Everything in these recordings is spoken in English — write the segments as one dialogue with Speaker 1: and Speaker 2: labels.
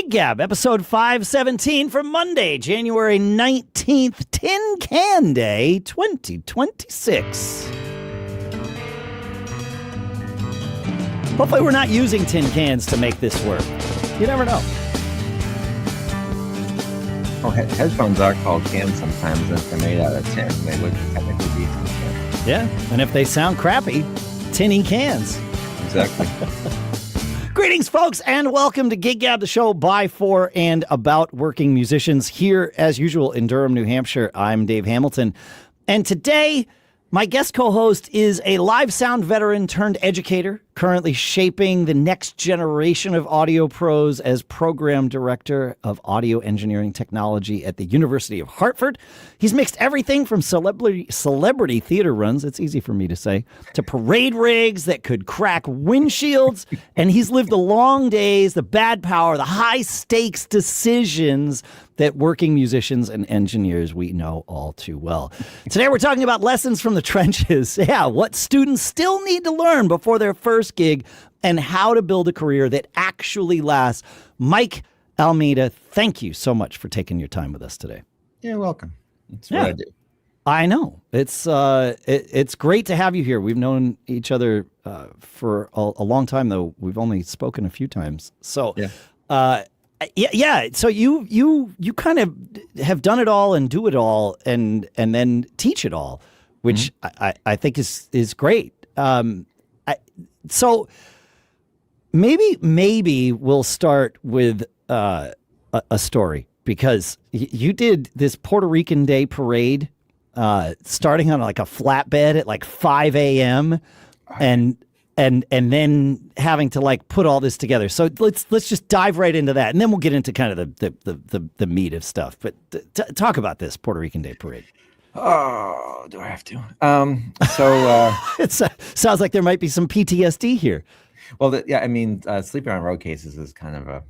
Speaker 1: Gig Gab, episode 517 for Monday, January 19th, Tin Can Day 2026. Hopefully we're not using tin cans to make this work. You never know.
Speaker 2: Oh, headphones are called cans sometimes if they're made out of tin. They would technically be tin cans.
Speaker 1: Yeah, and if they sound crappy, tinny cans.
Speaker 2: Exactly.
Speaker 1: Greetings, folks, and welcome to Gig Gab, the show by, for, and about working musicians here, as usual, in Durham, New Hampshire. I'm Dave Hamilton, and today, my guest co-host is a live sound veteran turned educator, currently shaping the next generation of audio pros as program director of audio engineering technology at the University of Hartford. He's mixed everything from celebrity theater runs, it's easy for me to say, to parade rigs that could crack windshields, and he's lived the long days, the bad power, the high-stakes decisions that working musicians and engineers we know all too well. Today we're talking about lessons from the trenches. Yeah, what students still need to learn before their first gig and how to build a career that actually lasts. Mike Almeida, thank you so much for taking your time with us today.
Speaker 2: You're welcome. That's what I do.
Speaker 1: I know. It's great to have you here. We've known each other for a long time, though. We've only spoken a few times. So, yeah. So you kind of have done it all and do it all and then teach it all, which I think is great. So maybe we'll start with a story, because you did this Puerto Rican Day Parade starting on like a flatbed at like 5 a.m. and then having to like put all this together. So let's just dive right into that, and then we'll get into kind of the meat of stuff. But talk about this Puerto Rican Day Parade.
Speaker 2: Oh, do I have to?
Speaker 1: It sounds like there might be some PTSD here.
Speaker 2: Well, sleeping on road cases is kind of a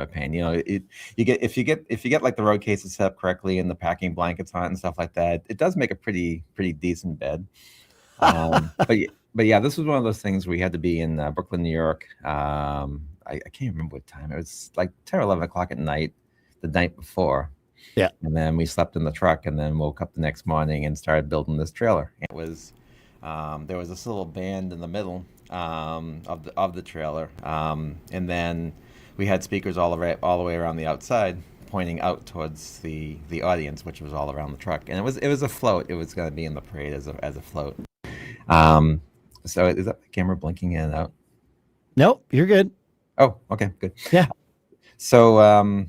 Speaker 2: pain. You know, if you get like the road cases set up correctly and the packing blankets on it and stuff like that, it does make a pretty decent bed. But yeah, this was one of those things where we had to be in Brooklyn, New York. I can't remember what time. It was like 10 or 11 o'clock at night, the night before.
Speaker 1: Yeah.
Speaker 2: And then we slept in the truck and then woke up the next morning and started building this trailer. It was there was this little band in the middle of the trailer, and then we had speakers all the way around the outside, pointing out towards the audience, which was all around the truck. And it was a float. It was going to be in the parade as a float. So is that the camera blinking in and out?
Speaker 1: Nope, you're good.
Speaker 2: Oh, okay, good.
Speaker 1: Yeah.
Speaker 2: So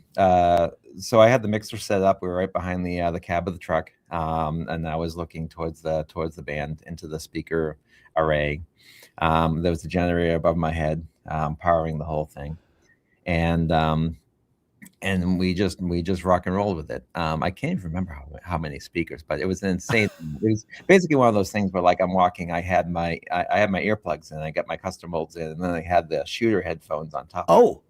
Speaker 2: so I had the mixer set up. We were right behind the cab of the truck, and I was looking towards the band into the speaker array. There was a generator above my head, powering the whole thing, and we just rock and rolled with it. I can't even remember how many speakers, but it was an insane. It was basically one of those things where, like, I'm walking. I had my earplugs in. I got my custom molds in, and then I had the shooter headphones on top.
Speaker 1: Oh.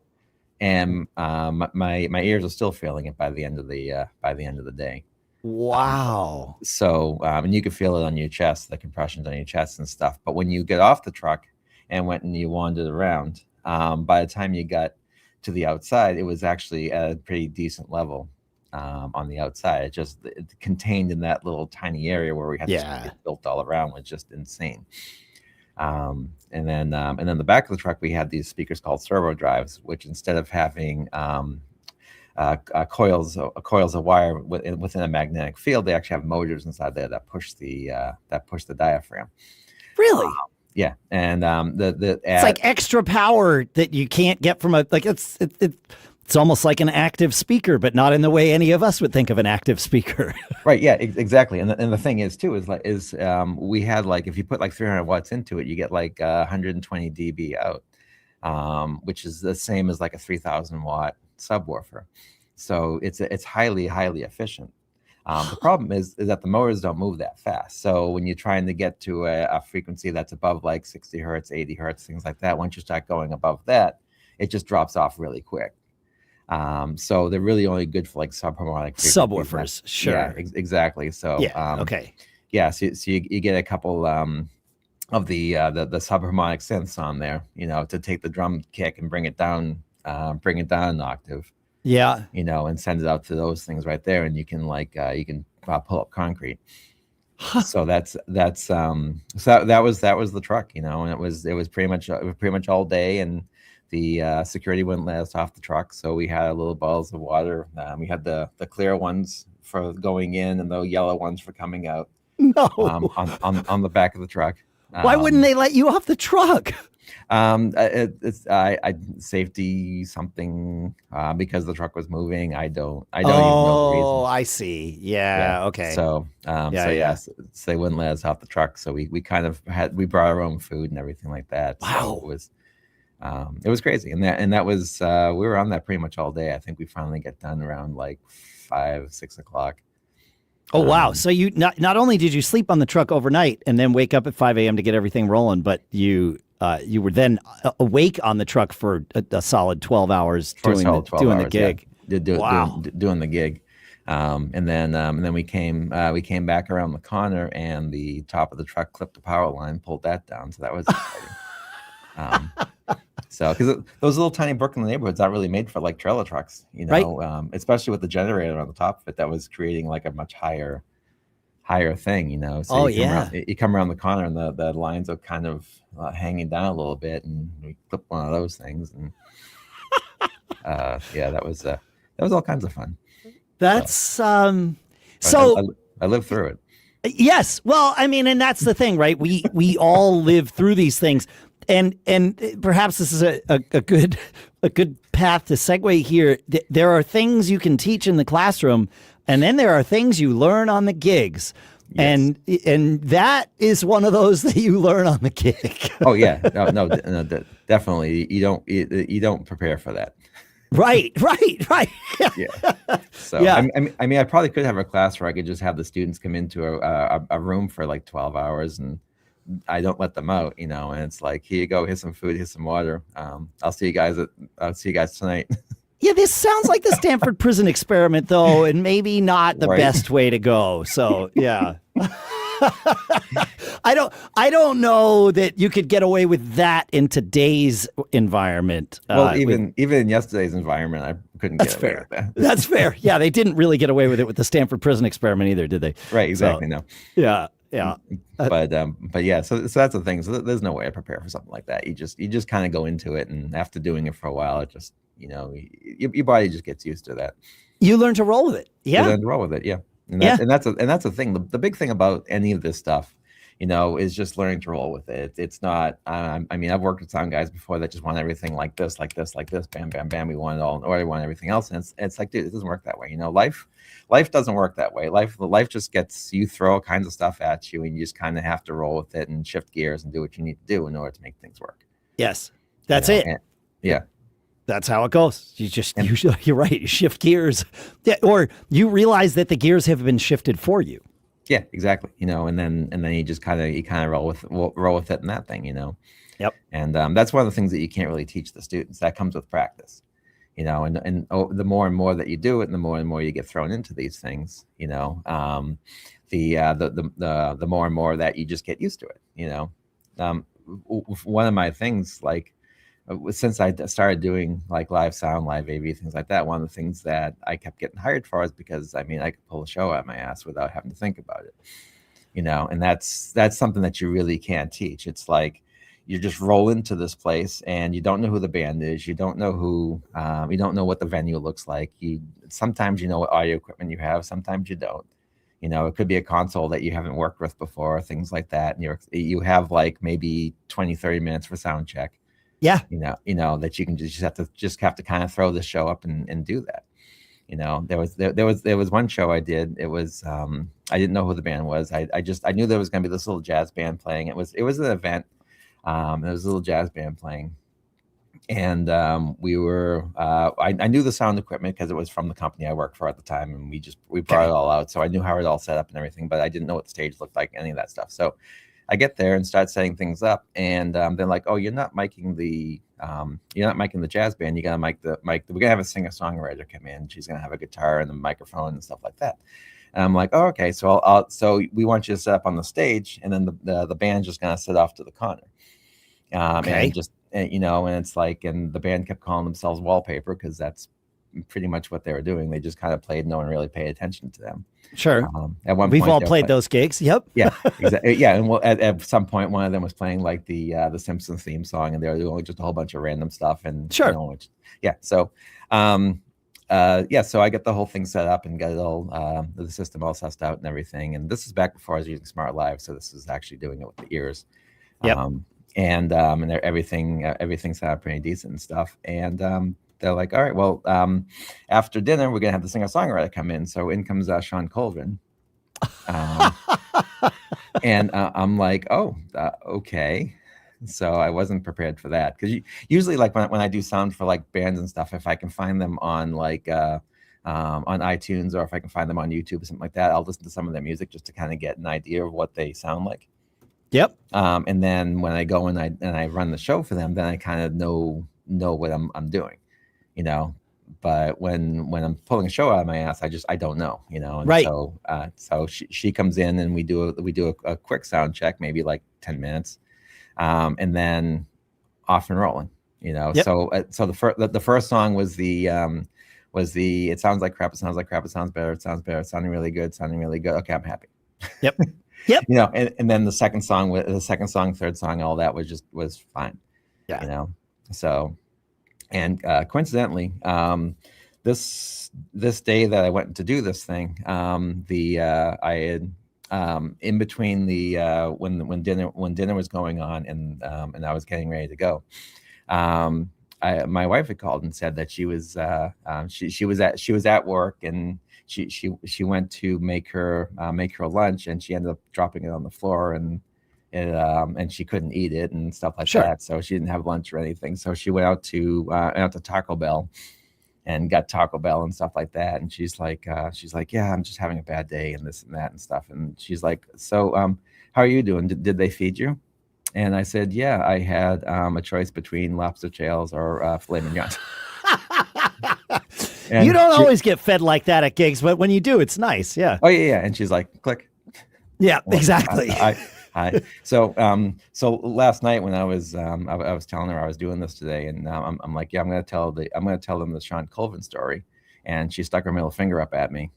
Speaker 2: And my ears are still feeling it by the end of the day.
Speaker 1: Wow.
Speaker 2: So and you could feel it on your chest, the compressions on your chest and stuff. But when you get off the truck and went and you wandered around, by the time you got to the outside, it was actually at a pretty decent level on the outside. It contained in that little tiny area where we had this built all around was just insane. And then the back of the truck, we had these speakers called servo drives, which instead of having coils of wire within a magnetic field, they actually have motors inside there that push the diaphragm.
Speaker 1: Really?
Speaker 2: Yeah, and
Speaker 1: it's like extra power that you can't get from it's almost like an active speaker, but not in the way any of us would think of an active speaker.
Speaker 2: Right. Yeah, exactly. And the thing is too, we had, like, if you put like 300 watts into it, you get like 120 dB out, which is the same as like a 3,000 watt subwoofer. So it's highly efficient. The problem is that the motors don't move that fast. So when you're trying to get to a frequency that's above like 60 hertz, 80 hertz, things like that, once you start going above that, it just drops off really quick. So they're really only good for like subharmonic
Speaker 1: subwoofers. Sure.
Speaker 2: Yeah, exactly. So
Speaker 1: okay.
Speaker 2: Yeah, so you get a couple of the subharmonic synths on there, you know, to take the drum kick and bring it down an octave.
Speaker 1: Yeah.
Speaker 2: and send it out to those things right there, and you can pull up concrete. So that was the truck, and it was pretty much all day, and the security wouldn't let us off the truck, so we had little bottles of water. We had the clear ones for going in and the yellow ones for coming out,
Speaker 1: No.
Speaker 2: on the back of the truck.
Speaker 1: Why wouldn't they let you off the truck?
Speaker 2: It's safety something, because the truck was moving. I don't even know the reason.
Speaker 1: Oh, I see. Yeah. Okay.
Speaker 2: So so they wouldn't let us off the truck. So we kind of we brought our own food and everything like that.
Speaker 1: Wow.
Speaker 2: So it was crazy, and that was we were on that pretty much all day. I think we finally got done around like 5-6 o'clock.
Speaker 1: Oh, wow. So you not only did you sleep on the truck overnight and then wake up at 5 a.m. to get everything rolling, but you were then awake on the truck for a solid 12 hours doing the gig.
Speaker 2: Wow. Doing the gig. And then we came back around the corner, and the top of the truck clipped the power line, pulled that down. So that was exciting. So, because those little tiny Brooklyn neighborhoods aren't really made for like trailer trucks,
Speaker 1: Right.
Speaker 2: Especially with the generator on the top of it, that was creating like a much higher thing, So you come around the corner, and the lines are kind of hanging down a little bit, and we clip one of those things, and that was all kinds of fun.
Speaker 1: That's
Speaker 2: so I lived through it.
Speaker 1: Yes. Well, I mean, and that's the thing, right? We all live through these things. And perhaps this is a good path to segue here. There are things you can teach in the classroom, and then there are things you learn on the gigs. Yes. And that is one of those that you learn on the gig.
Speaker 2: Oh yeah, no, definitely. You don't prepare for that.
Speaker 1: Right.
Speaker 2: Yeah. So yeah. I mean, I probably could have a class where I could just have the students come into a room for like 12 hours, and I don't let them out, and it's like, here you go, here's some food, here's some water. I'll see you guys tonight.
Speaker 1: Yeah, this sounds like the Stanford prison experiment, though, and maybe not the best way to go. So, yeah. I don't know that you could get away with that in today's environment.
Speaker 2: Well, even in yesterday's environment, I couldn't get away with that.
Speaker 1: That's fair. Yeah, they didn't really get away with it with the Stanford prison experiment either, did they?
Speaker 2: Right, exactly. So, no.
Speaker 1: Yeah.
Speaker 2: But yeah, so that's the thing. So there's no way to prepare for something like that. You just kind of go into it, and after doing it for a while, it just, your body just gets used to that.
Speaker 1: You learn to roll with it. Yeah.
Speaker 2: You learn to roll with it. Yeah. And that's the thing. The big thing about any of this stuff, is just learning to roll with it. It's not. I mean, I've worked with sound guys before that just want everything like this, bam, bam, bam. We want it all in order. We want everything else, and it's like, dude, it doesn't work that way. Life doesn't work that way. Life just gets, you throw all kinds of stuff at you, and you just kind of have to roll with it and shift gears and do what you need to do in order to make things work.
Speaker 1: Yes, that's it.
Speaker 2: Yeah.
Speaker 1: That's how it goes. You're right. You shift gears, or you realize that the gears have been shifted for you.
Speaker 2: Yeah, exactly. And then you just kind of roll with it in that thing.
Speaker 1: Yep.
Speaker 2: And that's one of the things that you can't really teach the students. That comes with practice. And the more and more that you do it, and the more and more you get thrown into these things, the more and more that you just get used to it. One of my things, like, since I started doing like live sound, live AV, things like that, one of the things that I kept getting hired for is because, I mean, I could pull a show out of my ass without having to think about it, and that's something that you really can't teach. It's like, you just roll into this place, and you don't know who the band is. You don't know you don't know what the venue looks like. Sometimes you know what audio equipment you have. Sometimes you don't. It could be a console that you haven't worked with before, things like that. And you have like maybe 20-30 minutes for sound check.
Speaker 1: Yeah.
Speaker 2: That you can just have to kind of throw the show up and do that. There was one show I did. It was, I didn't know who the band was. I knew there was going to be this little jazz band playing. It was an event. There was a little jazz band playing, and we were. I knew the sound equipment because it was from the company I worked for at the time, and we brought it all out. So I knew how it all set up and everything, but I didn't know what the stage looked like, any of that stuff. So I get there and start setting things up, and they're like, "Oh, you're not miking the jazz band. You got to mic the mic. We're gonna have a singer-songwriter come in. She's gonna have a guitar and a microphone and stuff like that." And I'm like, "Oh, okay. So so we want you to set up on the stage, and then the band's just gonna sit off to the corner."
Speaker 1: Okay.
Speaker 2: And it's like, and the band kept calling themselves Wallpaper because that's pretty much what they were doing. They just kind of played. No one really paid attention to them.
Speaker 1: Sure.
Speaker 2: At one
Speaker 1: We've
Speaker 2: point,
Speaker 1: all played those gigs. Yep.
Speaker 2: Yeah, exactly. Yeah, and well, at some point, one of them was playing like the Simpsons theme song, and they were doing just a whole bunch of random stuff. And
Speaker 1: sure.
Speaker 2: So, so I get the whole thing set up and get it all the system all sussed out and everything. And this is back before I was using Smaart Live, so this is actually doing it with the ears.
Speaker 1: Yep.
Speaker 2: And everything sounded pretty decent and stuff. And they're like, all right, well, after dinner, we're gonna have the singer-songwriter come in. So in comes Shawn Colvin. And I'm like, oh, okay. So I wasn't prepared for that, because usually, like when I do sound for like bands and stuff, if I can find them on like on iTunes, or if I can find them on YouTube or something like that, I'll listen to some of their music just to kind of get an idea of what they sound like.
Speaker 1: Yep.
Speaker 2: And then when I go and I run the show for them, then I kind of know what I'm doing, you know. But when I'm pulling a show out of my ass, I don't know, you know. And
Speaker 1: right.
Speaker 2: So she comes in and we do a quick sound check, maybe like 10 minutes, and then off and rolling, you know. Yep. So the first song was the it sounds like crap, it sounds like crap, it sounds better, it sounds better, it's sounding really good. Okay, I'm happy.
Speaker 1: Yep. Yep.
Speaker 2: You know, and then the second song, third song, all that was fine.
Speaker 1: Yeah.
Speaker 2: You know, so. And coincidentally, this day that I went to do this thing, I had in between the when dinner was going on and I was getting ready to go, my wife had called and said that she was at work, and she went to make her lunch, and she ended up dropping it on the floor, and she couldn't eat it and stuff like
Speaker 1: sure.
Speaker 2: that. So she didn't have lunch or anything. So she went out to Taco Bell and got Taco Bell and stuff like that. And she's like, yeah, I'm just having a bad day and this and that and stuff. And she's like, so how are you doing? Did they feed you? And I said, yeah, I had a choice between lobster tails or filet mignon.
Speaker 1: You don't always get fed like that at gigs, but when you do, it's nice. Yeah.
Speaker 2: Oh yeah. And she's like, click.
Speaker 1: Yeah, exactly.
Speaker 2: Hi. So last night when I was telling her I was doing this today, and I'm like, yeah, I'm gonna tell them the Shawn Colvin story, and she stuck her middle finger up at me.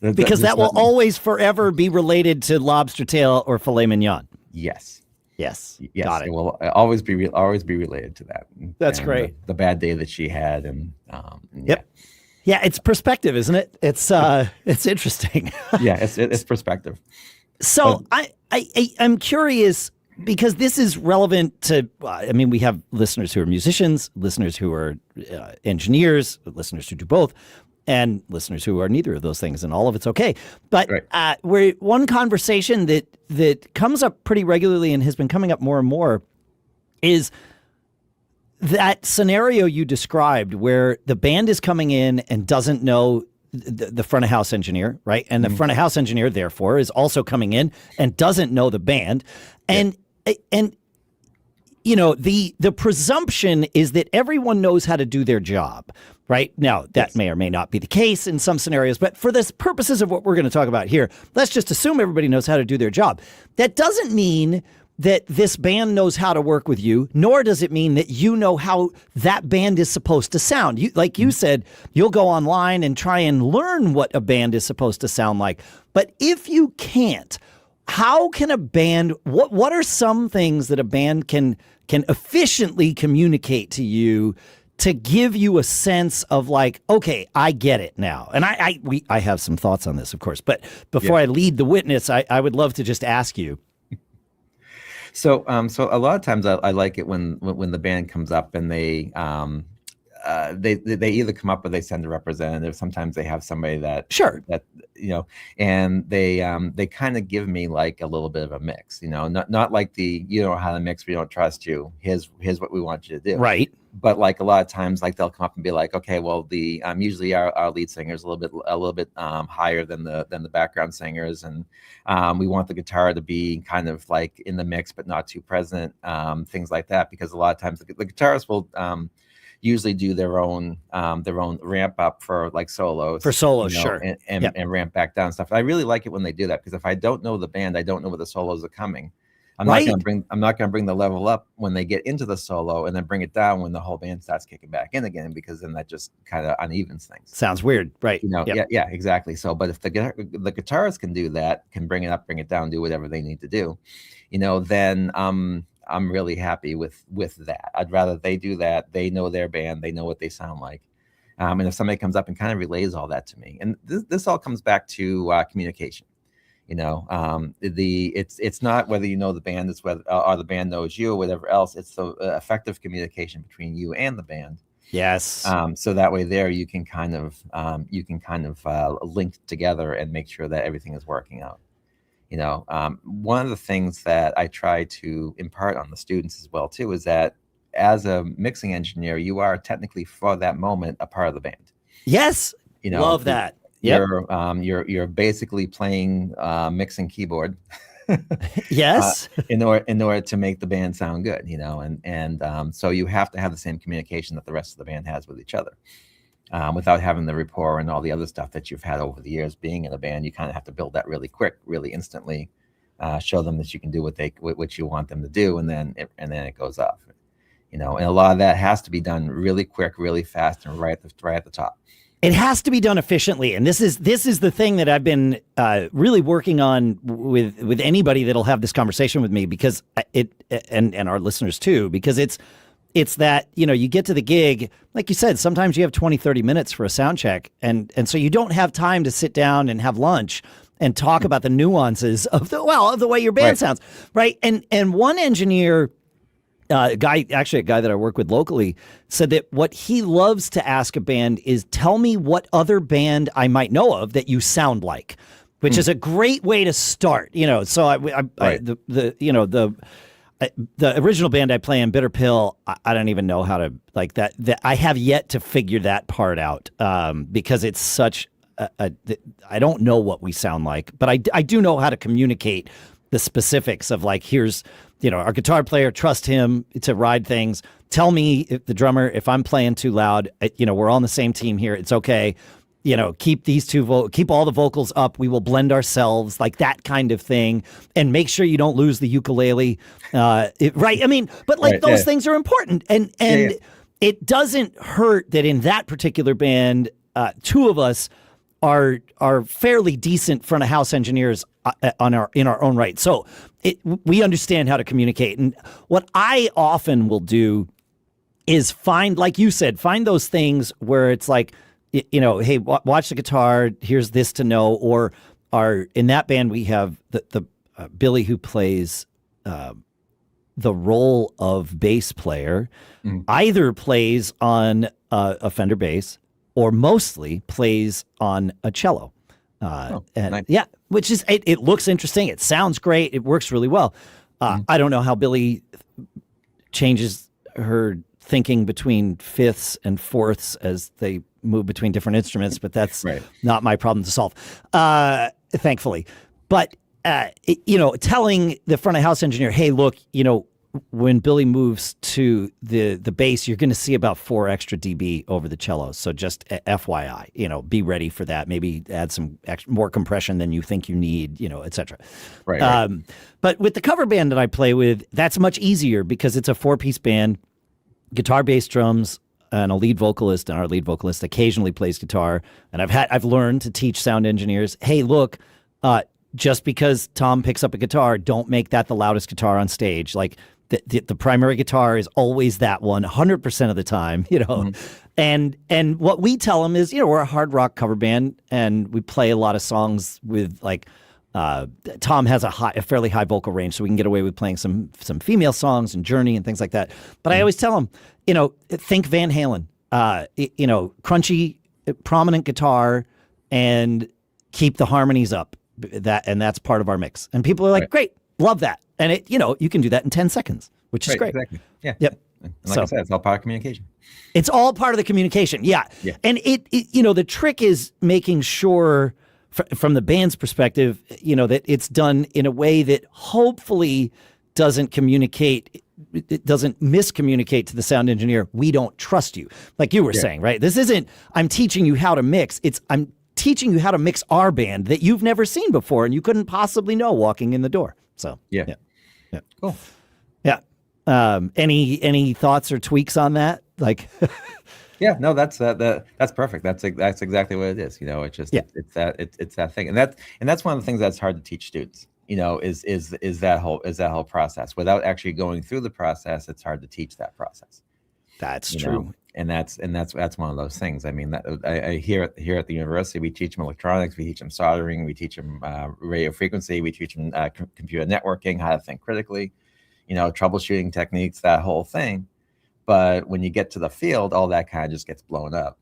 Speaker 1: Because that will always forever be related to lobster tail or filet mignon.
Speaker 2: Yes.
Speaker 1: Got it.
Speaker 2: It will always be related to that.
Speaker 1: That's great.
Speaker 2: The bad day that she had, and
Speaker 1: yep. Yeah, it's perspective, isn't it? It's interesting.
Speaker 2: Yeah, it's perspective.
Speaker 1: So I'm curious, because this is relevant to, I mean, we have listeners who are musicians, listeners who are engineers, listeners who do both, and listeners who are neither of those things, and all of it's okay. But right. One conversation that comes up pretty regularly and has been coming up more and more is that scenario you described, where the band is coming in and doesn't know the front of house engineer, right? And the front of house engineer, therefore, is also coming in and doesn't know the band. And you know, the presumption is that everyone knows how to do their job, right? Now, that may or may not be the case in some scenarios, but for the purposes of what we're going to talk about here, let's just assume everybody knows how to do their job. That doesn't mean that this band knows how to work with you, nor does it mean that you know how that band is supposed to sound. Like you said, you'll go online and try and learn what a band is supposed to sound like. But if you can't, how can a band, what are some things that a band can efficiently communicate to you to give you a sense of like, okay, I get it now? And I have some thoughts on this, of course, but before I lead the witness, I would love to just ask you.
Speaker 2: So a lot of times I like it when the band comes up and they either come up or they send a representative. Sometimes they have somebody that you know, and they kind of give me like a little bit of a mix, you know, not like the, you know how to mix, we don't trust you, here's what we want you to do, right? But like a lot of times, like they'll come up and be like, okay, well, the usually our lead singer is a little bit higher than the background singers, and we want the guitar to be kind of like in the mix but not too present, things like that, because a lot of times the guitarists will usually do their own ramp up for like solos, you know,
Speaker 1: sure,
Speaker 2: and ramp back down stuff. I really like it when they do that, because if I don't know the band, I don't know where the solos are coming.
Speaker 1: Right.
Speaker 2: I'm not gonna bring the level up when they get into the solo and then bring it down when the whole band starts kicking back in again, because then that just kind of unevens things.
Speaker 1: Sounds weird. Right. Yep.
Speaker 2: Yeah, exactly. So, but if the guitarist can do that, can bring it up, bring it down, do whatever they need to do, then I'm really happy with that. I'd rather they do that. They know their band, they know what they sound like. And if somebody comes up and kind of relays all that to me, and this all comes back to communication. It's not whether you know the band, it's whether or the band knows you or whatever else. It's the effective communication between you and the band.
Speaker 1: Yes.
Speaker 2: So that way there you can kind of link together and make sure that everything is working out. One of the things that I try to impart on the students as well too is that as a mixing engineer, you are technically for that moment a part of the band.
Speaker 1: Yes. Love that. Yep.
Speaker 2: You're basically playing mixing keyboard.
Speaker 1: Yes.
Speaker 2: In order to make the band sound good, and so you have to have the same communication that the rest of the band has with each other, without having the rapport and all the other stuff that you've had over the years being in a band. You kind of have to build that really quick, really instantly, show them that you can do what you want them to do, and then it goes off. And a lot of that has to be done really quick, really fast, and right at the top.
Speaker 1: It has to be done efficiently, and this is the thing that I've been really working on with anybody that'll have this conversation with me, because and our listeners too, because it's that you get to the gig, like you said, sometimes you have 20-30 minutes for a sound check, and so you don't have time to sit down and have lunch and talk about the nuances of the way your band sounds, right? And one engineer. A guy that I work with locally said that what he loves to ask a band is, tell me what other band I might know of that you sound like, which is a great way to start. So the original band I play in, Bitter Pill, I don't even know how to like that. I have yet to figure that part out, because it's such I don't know what we sound like, but I do know how to communicate the specifics of, like, here's, our guitar player, trust him to ride things. Tell me, the drummer, if I'm playing too loud, we're on the same team here. It's okay. Keep keep all the vocals up. We will blend ourselves, like that kind of thing. And make sure you don't lose the ukulele. Right. I mean, but those things are important. And it doesn't hurt that in that particular band, two of us are fairly decent front of house engineers in our own right. So we understand how to communicate. And what I often will do is find, like you said, find those things where it's like, hey, watch the guitar. Here's this to know. Or in that band, we have the Billy, who plays the role of bass player, either plays on a Fender bass or mostly plays on a cello. Nice. Yeah, which is, it looks interesting. It sounds great. It works really well. I don't know how Billy changes her thinking between fifths and fourths as they move between different instruments, but that's not my problem to solve, thankfully. But, telling the front of house engineer, hey, look, when Billy moves to the bass, you're going to see about 4 extra dB over the cello. So just FYI, be ready for that. Maybe add some more compression than you think you need, et cetera.
Speaker 2: Right.
Speaker 1: But with the cover band that I play with, that's much easier because it's a 4-piece band, guitar, bass, drums, and a lead vocalist. And our lead vocalist occasionally plays guitar. And I've learned to teach sound engineers, hey, look, just because Tom picks up a guitar, don't make that the loudest guitar on stage. Like, the primary guitar is always that one 100% of the time, and what we tell them is, we're a hard rock cover band and we play a lot of songs with Tom has a fairly high vocal range, so we can get away with playing some female songs and Journey and things like that. But I always tell them, think Van Halen, crunchy, prominent guitar, and keep the harmonies up. That's part of our mix. And people are like, great, love that. And you can do that in 10 seconds, which is great.
Speaker 2: Exactly. Yeah.
Speaker 1: Yep.
Speaker 2: And like I said, it's all part of communication.
Speaker 1: It's all part of the communication. Yeah. And the trick is making sure from the band's perspective, that it's done in a way that hopefully doesn't miscommunicate to the sound engineer, we don't trust you. Like you were saying, right? This isn't, I'm teaching you how to mix. It's, I'm teaching you how to mix our band that you've never seen before and you couldn't possibly know walking in the door. So,
Speaker 2: yeah.
Speaker 1: Yeah.
Speaker 2: Cool.
Speaker 1: Yeah. Any thoughts or tweaks on that? Like,
Speaker 2: Yeah, no, that's perfect. That's exactly what it is. It's just
Speaker 1: yeah,
Speaker 2: it's that thing, and that's one of the things that's hard to teach students. Is that whole process. Without actually going through the process, it's hard to teach that process.
Speaker 1: that's
Speaker 2: You
Speaker 1: true.
Speaker 2: know, and that's one of those things. I mean, that I here at the university, we teach them electronics, we teach them soldering, we teach them radio frequency, we teach them computer networking, how to think critically, troubleshooting techniques, that whole thing. But when you get to the field, all that kind of just gets blown up,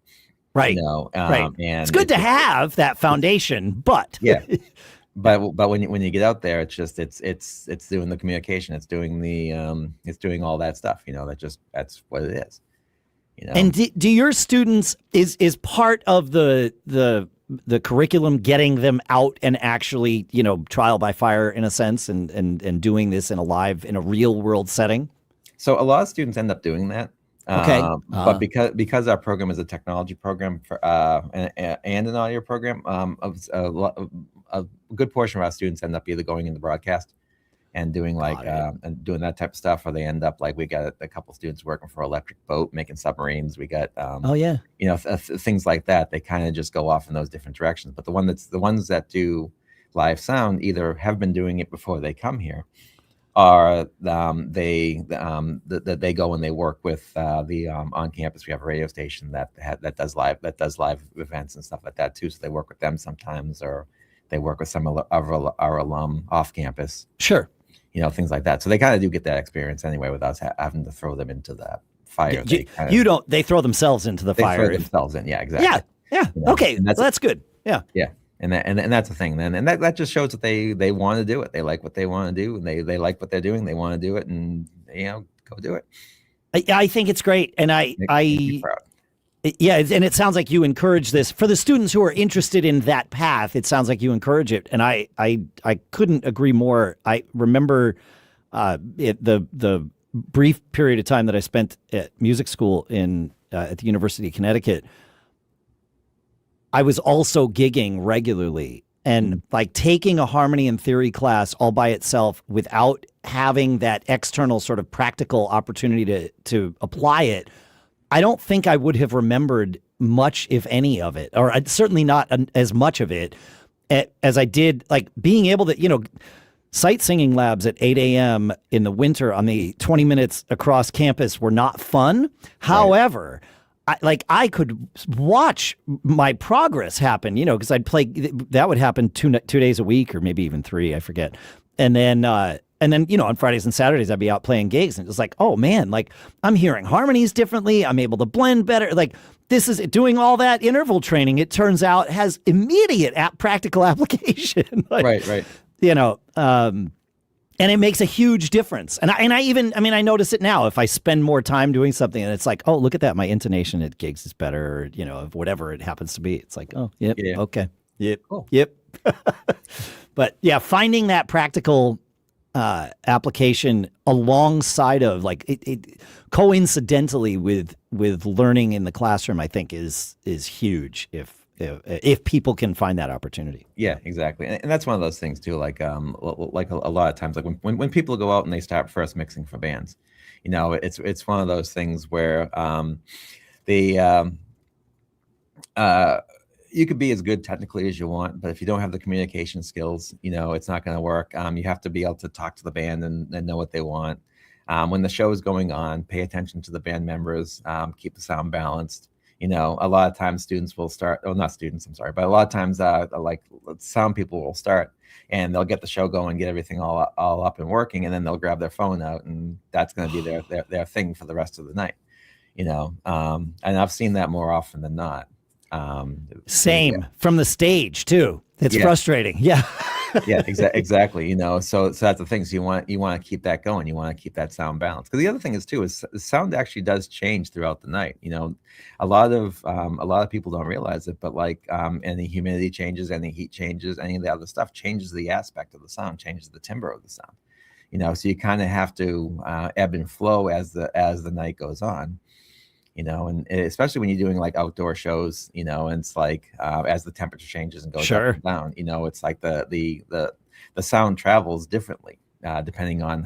Speaker 1: Right. Right. It's
Speaker 2: and
Speaker 1: good to have that foundation, but
Speaker 2: yeah. But when you get out there, it's doing the communication, it's doing it's doing all that stuff. That's what it is.
Speaker 1: And do your students is part of the curriculum getting them out and actually, trial by fire in a sense and doing this in a real world setting?
Speaker 2: So a lot of students end up doing that.
Speaker 1: Okay.
Speaker 2: But because our program is a technology program for and an audio program, a good portion of our students end up either going into broadcast and doing and doing that type of stuff, or they end up we got a couple students working for Electric Boat, making submarines. We got things like that. They kind of just go off in those different directions. But the ones that do live sound either have been doing it before they come here, or they go and they work with the on campus. We have a radio station that does live events and stuff like that too. So they work with them sometimes, or they work with some of our alum off campus.
Speaker 1: Sure.
Speaker 2: Things like that. So they kind of do get that experience anyway without us having to throw them into that fire.
Speaker 1: They throw themselves into the fire.
Speaker 2: They throw themselves in. Yeah, exactly.
Speaker 1: Yeah. Okay. That's good. Yeah.
Speaker 2: Yeah. And that's the thing then. And that just shows that they want to do it. They like what they want to do, and they like what they're doing. They want to do it, and go do it.
Speaker 1: I think it's great. And yeah, and it sounds like you encourage this for the students who are interested in that path. It sounds like you encourage it, and I couldn't agree more. I remember the brief period of time that I spent at music school at the University of Connecticut. I was also gigging regularly, and taking a harmony and theory class all by itself without having that external sort of practical opportunity to apply it. I don't think I would have remembered much, if any of it, or certainly not as much of it as I did, being able to, sight singing labs at 8 a.m. in the winter on the 20 minutes across campus were not fun. Right. However, I could watch my progress happen, because I'd play, that would happen 2 days a week, or maybe even 3, I forget. And then, on Fridays and Saturdays, I'd be out playing gigs, and it was oh man, I'm hearing harmonies differently. I'm able to blend better. This is doing all that interval training. It turns out has immediate practical application.
Speaker 2: Right.
Speaker 1: And it makes a huge difference. And I notice it now. If I spend more time doing something, and it's oh, look at that, my intonation at gigs is better, or, of whatever it happens to be. It's oh, yep, yeah. Okay, yep, cool. Yep. But yeah, finding that practical application alongside of it coincidentally with learning in the classroom, I think is huge if people can find that opportunity.
Speaker 2: Yeah, exactly. And that's one of those things too, a lot of times, when people go out and they start first mixing for bands, it's one of those things where you could be as good technically as you want, but if you don't have the communication skills, it's not going to work. You have to be able to talk to the band and know what they want. When the show is going on, pay attention to the band members, keep the sound balanced. A lot of times students will start, not students, I'm sorry, but a lot of times sound people will start and they'll get the show going, get everything all up and working, and then they'll grab their phone out, and that's going to be their thing for the rest of the night. And I've seen that more often than not.
Speaker 1: Same from the stage too. It's frustrating. Yeah.
Speaker 2: Yeah, exactly. So that's the thing. So you want to keep that going. You want to keep that sound balanced. Because the other thing is too, is sound actually does change throughout the night. A lot of people don't realize it, but any humidity changes, any heat changes, any of the other stuff changes the aspect of the sound, changes the timbre of the sound. So you kind of have to ebb and flow as the night goes on. And especially when you're doing outdoor shows, and it's as the temperature changes and goes up and down, it's the sound travels differently depending on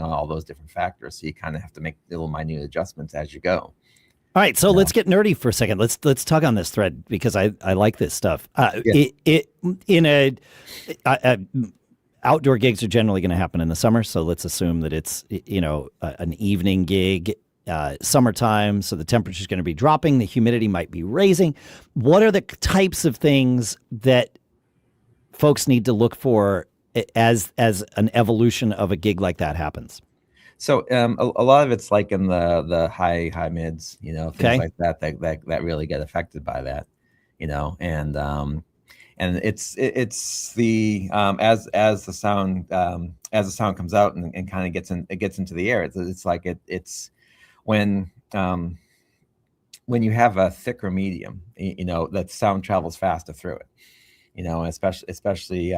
Speaker 2: all those different factors. So you kind of have to make little minute adjustments as you go.
Speaker 1: All right, so let's get nerdy for a second. Let's tug on this thread because I like this stuff. Outdoor gigs are generally going to happen in the summer, so let's assume that it's an evening gig, summertime, so the temperature is going to be dropping, the humidity might be raising. What are the types of things that folks need to look for as an evolution of a gig like that happens?
Speaker 2: So a lot of it's like in the high mids, things like that really get affected by that, and it's the as the sound comes out and kind of gets into the air. It's like it's when you have a thicker medium, that sound travels faster through it. Especially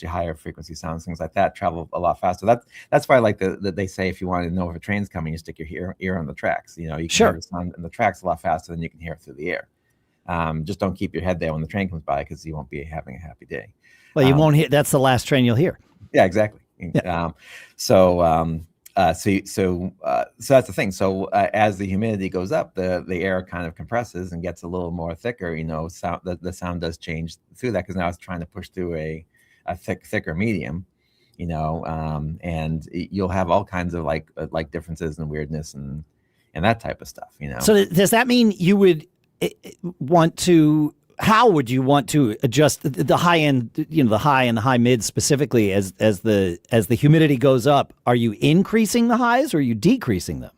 Speaker 2: higher frequency sounds, things like that travel a lot faster. That's why I like that they say if you want to know if a train's coming, you stick your ear on the tracks. You can hear the sound in the tracks a lot faster than you can hear it through the air. Just don't keep your head there when the train comes by because you won't be having a happy day.
Speaker 1: Well, you won't hear. That's the last train you'll hear.
Speaker 2: Yeah, exactly. Yeah. So that's the thing. So as the humidity goes up, the air kind of compresses and gets a little more thicker. Sound the sound does change through that because now it's trying to push through a thicker medium. And you'll have all kinds of like differences and weirdness and that type of stuff.
Speaker 1: So does that mean you would want to? How would you want to adjust the high end, the high and the high mid specifically as the humidity goes up? Are you increasing the highs or are you decreasing them?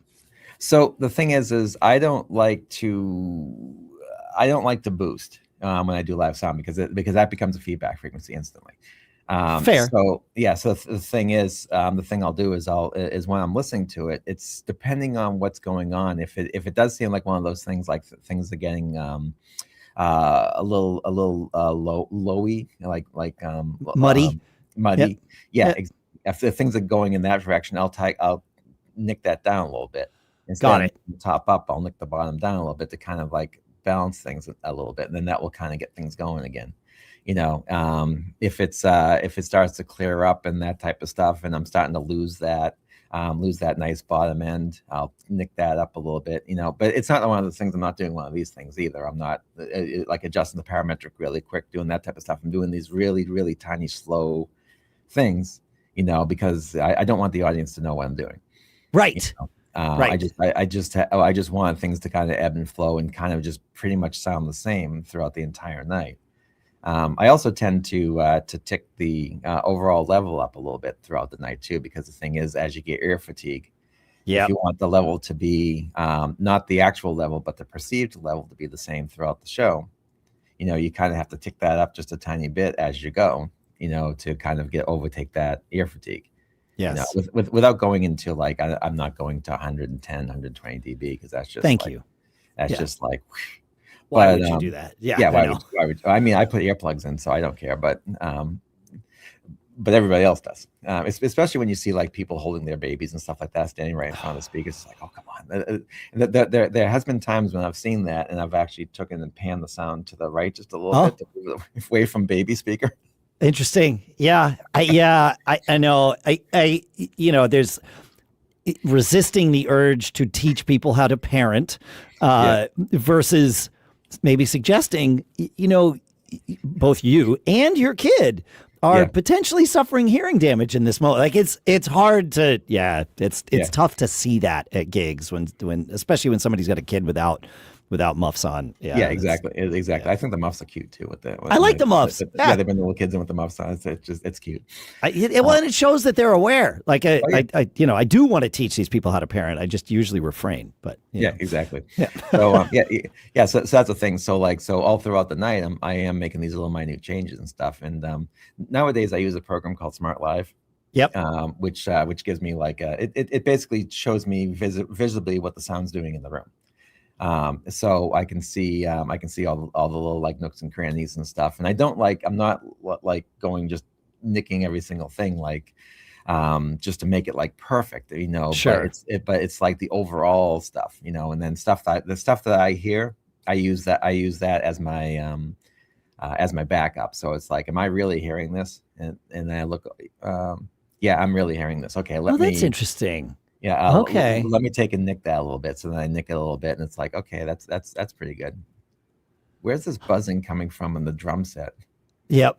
Speaker 2: So the thing is I don't like to boost when I do live sound because that becomes a feedback frequency instantly.
Speaker 1: Fair.
Speaker 2: So yeah. So the thing is, the thing I'll do is when I'm listening to it, it's depending on what's going on. If it does seem like one of those things, like things are getting a little lowy, like
Speaker 1: muddy.
Speaker 2: Yep. Yeah. If the things are going in that direction, I'll nick that down a little bit.
Speaker 1: Got it.
Speaker 2: Top up, I'll nick the bottom down a little bit to kind of like balance things a little bit, and then that will kind of get things going again. If it starts to clear up and that type of stuff, and I'm starting to lose that nice bottom end, I'll nick that up a little bit, but it's not one of those things. I'm not doing one of these things either. I'm not like adjusting the parametric really quick, doing that type of stuff. I'm doing these really, really tiny, slow things, because I don't want the audience to know what I'm doing.
Speaker 1: Right.
Speaker 2: Right. I just want things to kind of ebb and flow and kind of just pretty much sound the same throughout the entire night. I also tend to tick the overall level up a little bit throughout the night too, because the thing is, as you get ear fatigue, if you want the level to be not the actual level, but the perceived level to be the same throughout the show, you kind of have to tick that up just a tiny bit as you go, to kind of overtake that ear fatigue.
Speaker 1: Yes.
Speaker 2: Without going into like, I'm not going to 110, 120 dB because that's just just like.
Speaker 1: Why would you do that?
Speaker 2: Yeah. Why would I mean, I put earplugs in, so I don't care, but everybody else does. Especially when you see like people holding their babies and stuff like that, standing right in front of the speakers. It's like, oh, come on. There has been times when I've seen that, and I've actually taken and panned the sound to the right just a little bit to move it away from baby speaker.
Speaker 1: Interesting. Yeah. I know. There's resisting the urge to teach people how to parent versus maybe suggesting, both you and your kid are potentially suffering hearing damage in this moment. Like it's hard to, it's tough to see that at gigs when especially when somebody's got a kid without muffs on.
Speaker 2: Yeah, exactly. Yeah. I think the muffs are cute too.
Speaker 1: I like the muffs.
Speaker 2: They bring the little kids in with the muffs on. It's cute.
Speaker 1: And it shows that they're aware. Like I do want to teach these people how to parent. I just usually refrain. But
Speaker 2: exactly. Yeah. So So that's the thing. So all throughout the night, I am making these little minute changes and stuff. And nowadays I use a program called Smaart Live.
Speaker 1: Yep.
Speaker 2: Which gives me like it basically shows me visibly what the sound's doing in the room. So I can see all the little like nooks and crannies and stuff. And I'm not like going just nicking every single thing like just to make it like perfect,
Speaker 1: Sure.
Speaker 2: But it's like the overall stuff, and then the stuff that I hear, I use that as my backup. So it's like, am I really hearing this? And then I look Yeah, I'm really hearing this. Okay,
Speaker 1: Oh, that's interesting.
Speaker 2: yeah,
Speaker 1: Okay.
Speaker 2: let me take and nick that a little bit. So then I nick it a little bit, and it's like, okay, that's pretty good. Where's this buzzing coming from in the drum set?
Speaker 1: Yep.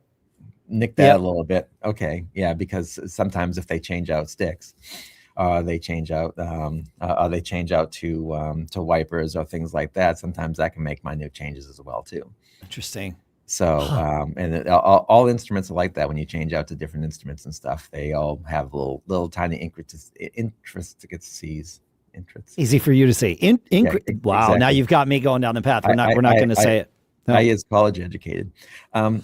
Speaker 2: Nick that a
Speaker 1: Yep.
Speaker 2: little bit. Okay, yeah, because sometimes if they change out sticks, they change out to wipers or things like that. Sometimes that can make minute changes as well too.
Speaker 1: Interesting.
Speaker 2: So,
Speaker 1: Huh.
Speaker 2: all instruments are like that. When you change out to different instruments and stuff, they all have little tiny intricacies.
Speaker 1: Easy for you to say.
Speaker 2: Yeah,
Speaker 1: Wow. Now
Speaker 2: exactly.
Speaker 1: you've got me going down the path.
Speaker 2: I
Speaker 1: We're not going to say it.
Speaker 2: I
Speaker 1: No.
Speaker 2: is college educated. Um,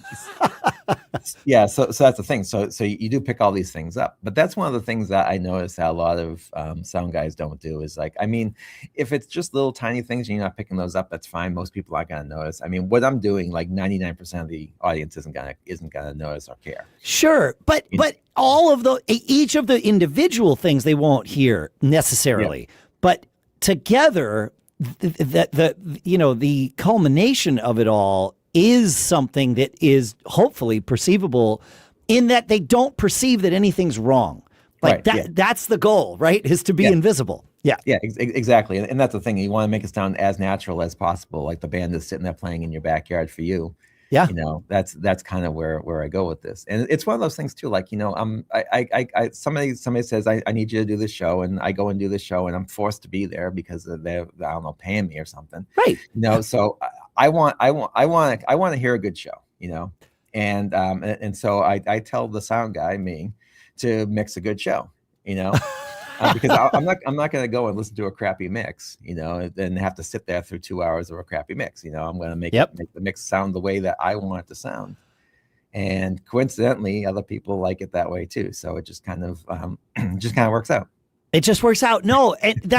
Speaker 2: yeah, so that's the thing. So you do pick all these things up, but that's one of the things that I notice that a lot of sound guys don't do is like, I mean, if it's just little tiny things and you're not picking those up, that's fine. Most people aren't gonna notice. I mean, what I'm doing, like 99% of the audience isn't gonna notice or care.
Speaker 1: Sure, but all of each of the individual things they won't hear necessarily, but together, the culmination of it all is something that is hopefully perceivable, in that they don't perceive that anything's wrong. Like
Speaker 2: Right,
Speaker 1: that.
Speaker 2: yeah.
Speaker 1: That's the goal, right? Is to be
Speaker 2: Yeah.
Speaker 1: invisible. Yeah.
Speaker 2: Yeah, exactly. And that's the thing. You want to make it sound as natural as possible, like the band is sitting there playing in your backyard for you.
Speaker 1: Yeah.
Speaker 2: That's kind of where I go with this. And it's one of those things too, like, somebody says I need you to do this show, and I go and do this show, and I'm forced to be there because they're, I don't know, paying me or something.
Speaker 1: Right.
Speaker 2: So I want to hear a good show, and so I tell the sound guy, me, to mix a good show, because I'm not going to go and listen to a crappy mix, and have to sit there through 2 hours of a crappy mix. I'm going to make the mix sound the way that I want it to sound. And coincidentally, other people like it that way too. So it just kind of works out.
Speaker 1: It just works out. No, and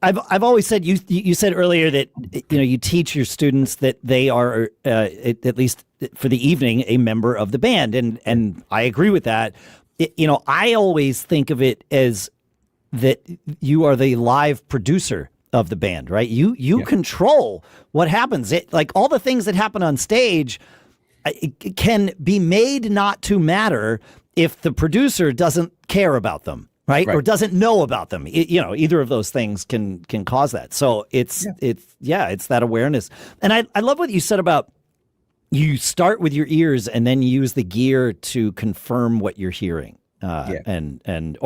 Speaker 1: I've always said, you said earlier that you teach your students that they are at least for the evening a member of the band, and I agree with that. I always think of it as that you are the live producer of the band, right? You control what happens. Like all the things that happen on stage, it can be made not to matter if the producer doesn't care about them, right? Or doesn't know about them. Either of those things can cause that. So it's that awareness. And I love what you said about, you start with your ears and then you use the gear to confirm what you're hearing, and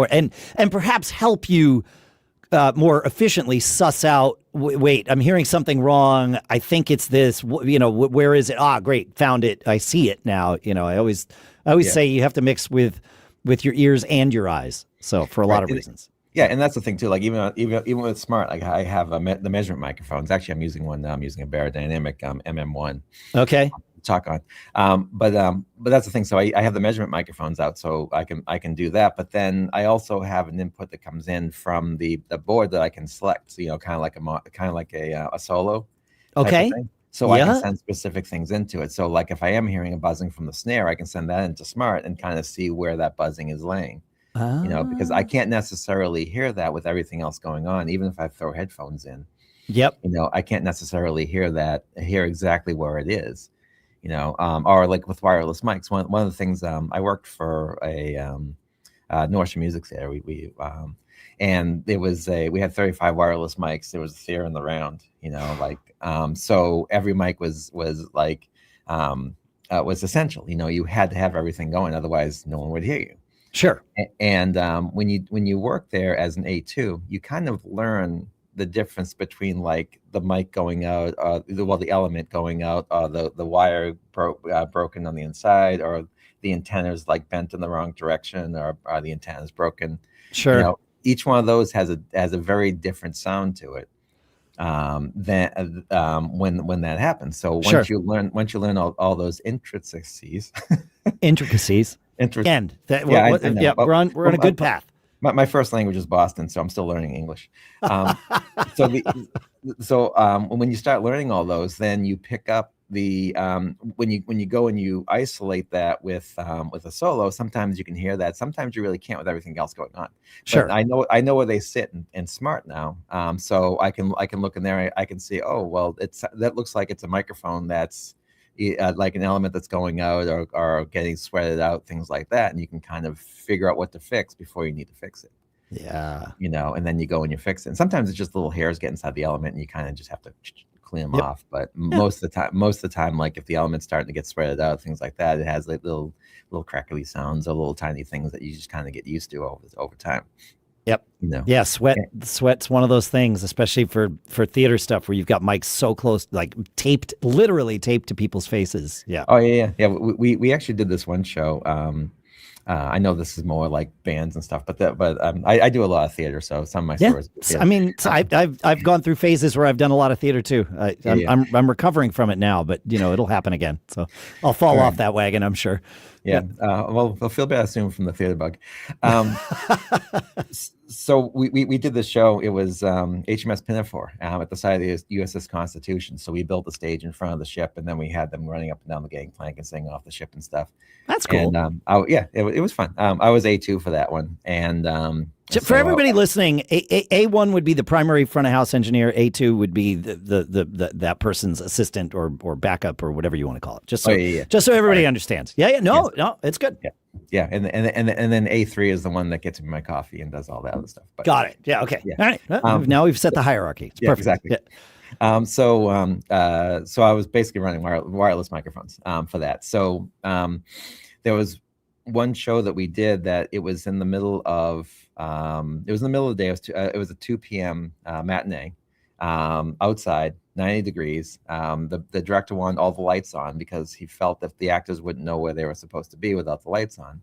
Speaker 1: perhaps help you more efficiently suss out. Wait, I'm hearing something wrong. I think it's this. Where is it? Ah, great, found it. I see it now. I always say you have to mix with your ears and your eyes. So for a lot of reasons.
Speaker 2: Yeah, and that's the thing too. Like even with Smaart, like I have the measurement microphones. Actually, I'm using one now. I'm using a Barodynamic MM1.
Speaker 1: Okay.
Speaker 2: Talk on, but that's the thing. So I have the measurement microphones out, so I can do that. But then I also have an input that comes in from the board that I can select. So kind of like a solo.
Speaker 1: Okay.
Speaker 2: So I can send specific things into it. So like if I am hearing a buzzing from the snare, I can send that into Smaart and kind of see where that buzzing is laying. Because I can't necessarily hear that with everything else going on, even if I throw headphones in.
Speaker 1: Yep.
Speaker 2: I can't necessarily hear exactly where it is. Or like with wireless mics. One of the things, I worked for a North Music Theater. And we had 35 wireless mics. There was a theater in the round. So every mic was essential. You had to have everything going, otherwise no one would hear you.
Speaker 1: Sure.
Speaker 2: And when you work there as an A2, you kind of learn the difference between like the mic going out, the element going out, the wire broken on the inside, or the antenna's like bent in the wrong direction, or the antenna's broken.
Speaker 1: Sure.
Speaker 2: Each one of those has a very different sound to it. Than when that happens. So once you learn all those intricacies,
Speaker 1: we're on a good path.
Speaker 2: My first language is Boston, so I'm still learning English. So when you start learning all those, then you pick up the when you go and you isolate that with a solo. Sometimes you can hear that. Sometimes you really can't with everything else going on.
Speaker 1: Sure.
Speaker 2: But I know where they sit in Smaart now. So I can look in there. I can see. Oh well, that looks like it's a microphone that's like an element that's going out or getting sweated out, things like that, and you can kind of figure out what to fix before you need to fix it.
Speaker 1: Yeah.
Speaker 2: And then you go and you fix it. And sometimes it's just little hairs get inside the element, and you kind of just have to clean them off. But most of the time, like if the element's starting to get spread out, things like that, it has like little crackly sounds or little tiny things that you just kind of get used to over time.
Speaker 1: Yep. Yeah. Sweat's one of those things, especially for theater stuff where you've got mics so close, like literally taped to people's faces. Yeah.
Speaker 2: Oh yeah. We actually did this one show. I know this is more like bands and stuff, but I do a lot of theater, so some of my stories.
Speaker 1: I mean, I've gone through phases where I've done a lot of theater too. I'm recovering from it now, but it'll happen again. So I'll fall off that wagon, I'm sure.
Speaker 2: Yeah. Well, we'll feel better soon from the theater bug. So we did this show. It was HMS Pinafore at the side of the USS Constitution. So we built a stage in front of the ship, and then we had them running up and down the gangplank and singing off the ship and stuff.
Speaker 1: That's cool.
Speaker 2: And it was fun. I was A2 for that one, and
Speaker 1: for everybody listening, A1 would be the primary front of house engineer. A2 would be the that person's assistant or backup or whatever you want to call it. Just so everybody understands. No, it's good.
Speaker 2: Yeah, and then A3 is the one that gets me my coffee and does all that other stuff. But,
Speaker 1: got it. Yeah. Okay. Yeah. All right. Well, now we've set the hierarchy. It's perfect.
Speaker 2: Exactly. Yeah. So I was basically running wireless microphones for that. So there was one show that we did that it was in the middle of the day. It was a 2 p.m. Matinee outside, 90 degrees. The director wanted all the lights on because he felt that the actors wouldn't know where they were supposed to be without the lights on.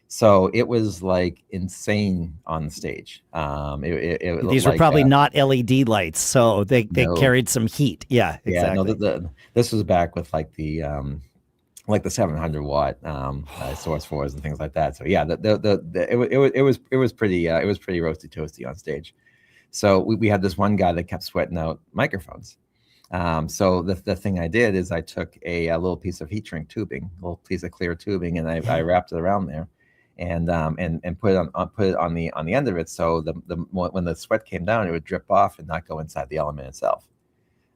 Speaker 2: So it was like insane on the stage.
Speaker 1: These were probably not LED lights, so they carried some heat. Yeah, exactly.
Speaker 2: Yeah, no, this was back with like the 700 watt source fours and things like that. So yeah, it was pretty roasty toasty on stage. So we had this one guy that kept sweating out microphones. So the thing I did is I took a little piece of heat shrink tubing, a little piece of clear tubing, and I wrapped it around there, and put it on the end of it. So when the sweat came down, it would drip off and not go inside the element itself.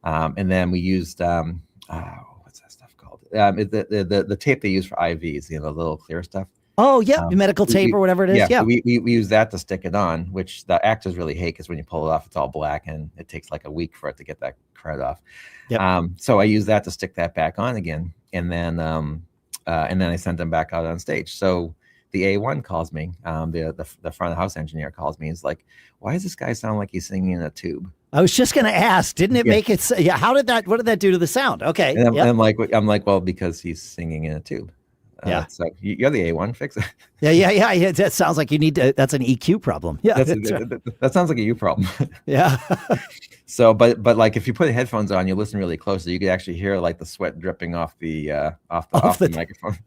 Speaker 2: And then we used what's that stuff called? The tape they use for IVs, the little clear stuff.
Speaker 1: Oh yeah, medical tape or whatever it is. Yeah,
Speaker 2: we use that to stick it on, which the actors really hate because when you pull it off, it's all black and it takes like a week for it to get that crud off. Yep. So I use that to stick that back on again, and then I sent them back out on stage. So the A1 calls me, the front of house engineer calls me. He's like, "Why does this guy sound like he's singing in a tube?"
Speaker 1: I was just going to ask, didn't it make it? Yeah. What did that do to the sound? Okay.
Speaker 2: And I'm like, well, because he's singing in a tube. So you're the A1, fix it.
Speaker 1: Yeah. That sounds like you need to. That's an EQ problem. Yeah,
Speaker 2: that sounds like a you problem.
Speaker 1: Yeah.
Speaker 2: So, but like if you put headphones on, you listen really closely, you could actually hear like the sweat dripping off the microphone.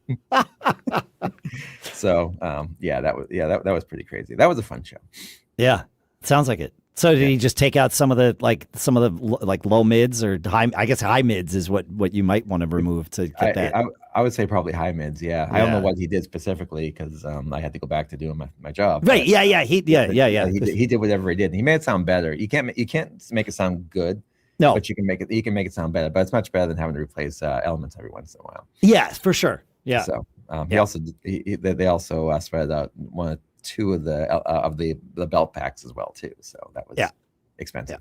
Speaker 2: So, that was pretty crazy. That was a fun show.
Speaker 1: Yeah, sounds like it. So did he just take out some of the low mids or high? I guess high mids is what you might want to remove to get that.
Speaker 2: I would say probably high mids. Yeah. I don't know what he did specifically because I had to go back to doing my job.
Speaker 1: Right. Yeah. He
Speaker 2: did whatever he did. He made it sound better. You can't make it sound good. No, but you can make it sound better. But it's much better than having to replace elements every once in a while.
Speaker 1: Yeah, for sure. Yeah.
Speaker 2: So they also spread out one or two of the belt packs as well too. So that was expensive.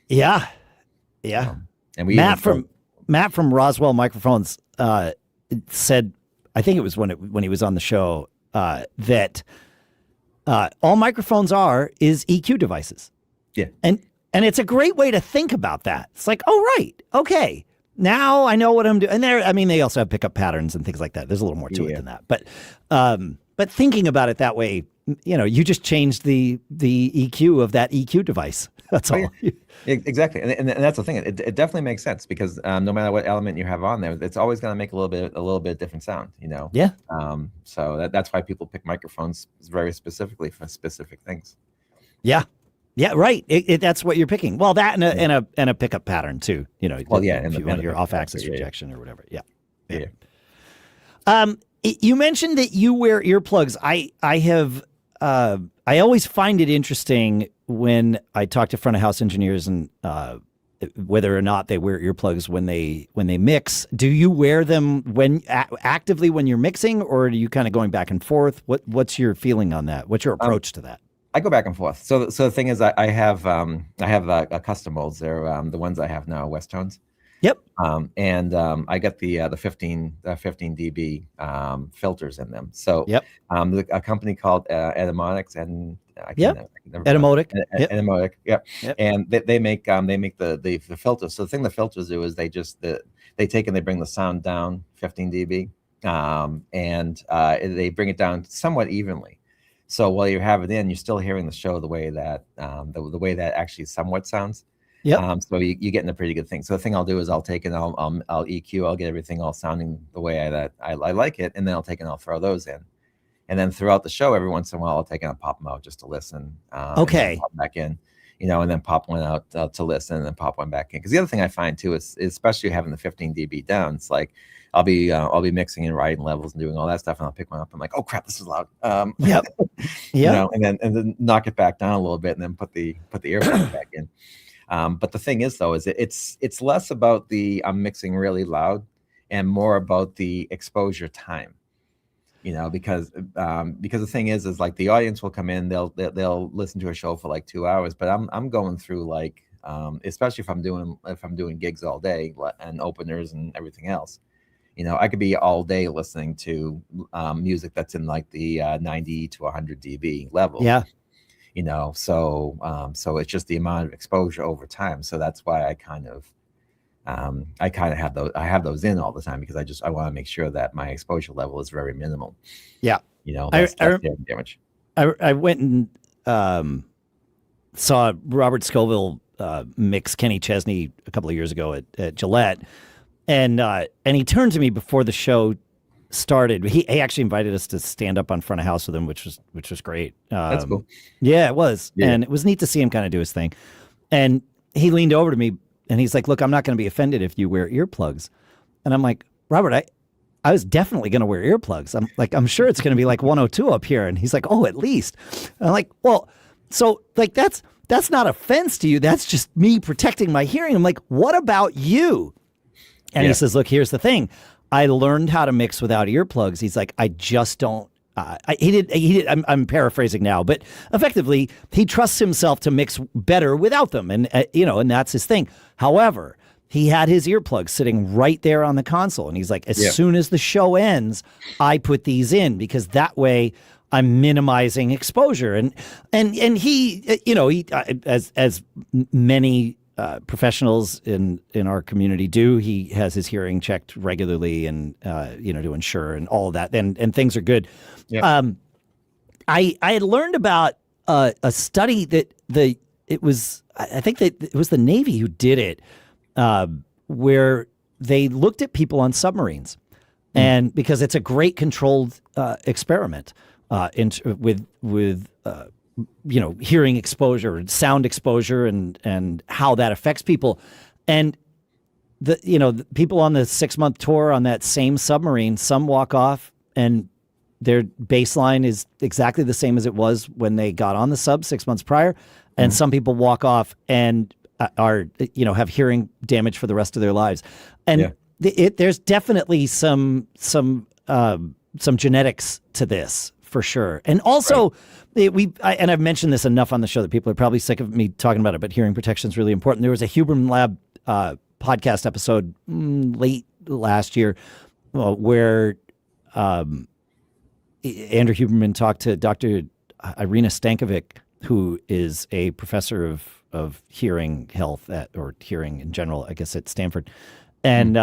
Speaker 1: Yeah.
Speaker 2: And we
Speaker 1: Matt from Roswell Microphones said, I think it was when he was on the show, that all microphones is EQ devices.
Speaker 2: Yeah.
Speaker 1: And it's a great way to think about that. It's like, oh, right. Okay. Now I know what I'm doing. And they also have pickup patterns and things like that. There's a little more to it than that. But thinking about it that way, you just changed the EQ of that EQ device. That's all.
Speaker 2: Exactly. And that's the thing. It definitely makes sense because no matter what element you have on there, it's always going to make a little bit different sound,
Speaker 1: Yeah.
Speaker 2: So that's why people pick microphones very specifically for specific things.
Speaker 1: Yeah. Yeah, right. That's what you're picking. Well, that and a pickup pattern too.
Speaker 2: Well, yeah,
Speaker 1: if you want your off-axis rejection or whatever. Yeah.
Speaker 2: Yeah.
Speaker 1: You mentioned that you wear earplugs. I always find it interesting when I talk to front of house engineers and whether or not they wear earplugs when they mix. Do you wear them actively when you're mixing, or are you kind of going back and forth? What's your feeling on that? What's your approach to that?
Speaker 2: I go back and forth. So the thing is, I have custom molds. They're the ones I have now, West Tones.
Speaker 1: Yep.
Speaker 2: And I got the 15 dB filters in them. So
Speaker 1: yep.
Speaker 2: A company called Etymonics, and
Speaker 1: Etymotic.
Speaker 2: Etymotic. Yep. And they make the filters. So the thing the filters do is they take and they bring the sound down 15 dB, and they bring it down somewhat evenly. So while you have it in, you're still hearing the show the way that the way that actually somewhat sounds.
Speaker 1: Yeah.
Speaker 2: So you're getting a pretty good thing. So the thing I'll do is I'll take and I'll EQ. I'll get everything all sounding the way that I like it, and then I'll take and I'll throw those in. And then throughout the show, every once in a while, I'll take and I'll pop them out just to listen.
Speaker 1: Okay.
Speaker 2: And pop back in, and then pop one out to listen, and then pop one back in. Because the other thing I find too is especially having the 15 dB down, it's like I'll be mixing and writing levels and doing all that stuff, and I'll pick one up. I'm like, oh crap, this is loud.
Speaker 1: Yep.
Speaker 2: Yeah. And then knock it back down a little bit, and then put the earphones back in. But the thing is, though, is it's less about I'm mixing really loud and more about the exposure time, because the thing is like the audience will come in, they'll listen to a show for like 2 hours, but I'm going through like, especially if I'm doing gigs all day and openers and everything else, I could be all day listening to music that's in like the 90 to 100 dB level.
Speaker 1: Yeah.
Speaker 2: So it's just the amount of exposure over time. So that's why I kind of have those in all the time, because I want to make sure that my exposure level is very minimal.
Speaker 1: Yeah.
Speaker 2: That's damage.
Speaker 1: I went and saw Robert Scoville mix Kenny Chesney a couple of years ago at Gillette, and he turned to me before the show started. He actually invited us to stand up on front of house with him, which was great.
Speaker 2: That's cool.
Speaker 1: Yeah, it was.
Speaker 2: Yeah.
Speaker 1: And it was neat to see him kind of do his thing. And he leaned over to me and he's like, look, I'm not going to be offended if you wear earplugs. And I'm like, Robert, I was definitely going to wear earplugs. I'm sure it's going to be like 102 up here. And he's like, oh, at least. And I'm like, well, so like that's not offense to you. That's just me protecting my hearing. I'm like, what about you? And he says, look, here's the thing. I learned how to mix without earplugs. He's like, I just don't. He did. I'm paraphrasing now, but effectively, he trusts himself to mix better without them, and and that's his thing. However, he had his earplugs sitting right there on the console, and he's like, as soon as the show ends, I put these in because that way I'm minimizing exposure. And he, as many professionals in our community do, he has his hearing checked regularly and to ensure and all of that, and things are good.
Speaker 2: Yeah.
Speaker 1: I had learned about a study that I think that it was the Navy who did it, where they looked at people on submarines, and because it's a great controlled experiment with hearing exposure, sound exposure, and how that affects people. And the people on the 6-month tour on that same submarine, some walk off and their baseline is exactly the same as it was when they got on the sub 6 months prior. And some people walk off and are, have hearing damage for the rest of their lives. And there's definitely some genetics to this for sure. And also and I've mentioned this enough on the show that people are probably sick of me talking about it, but hearing protection is really important. There was a Huberman Lab podcast episode late last year where Andrew Huberman talked to Dr. Irina Stankovic, who is a professor of hearing health or hearing in general, I guess, at Stanford. And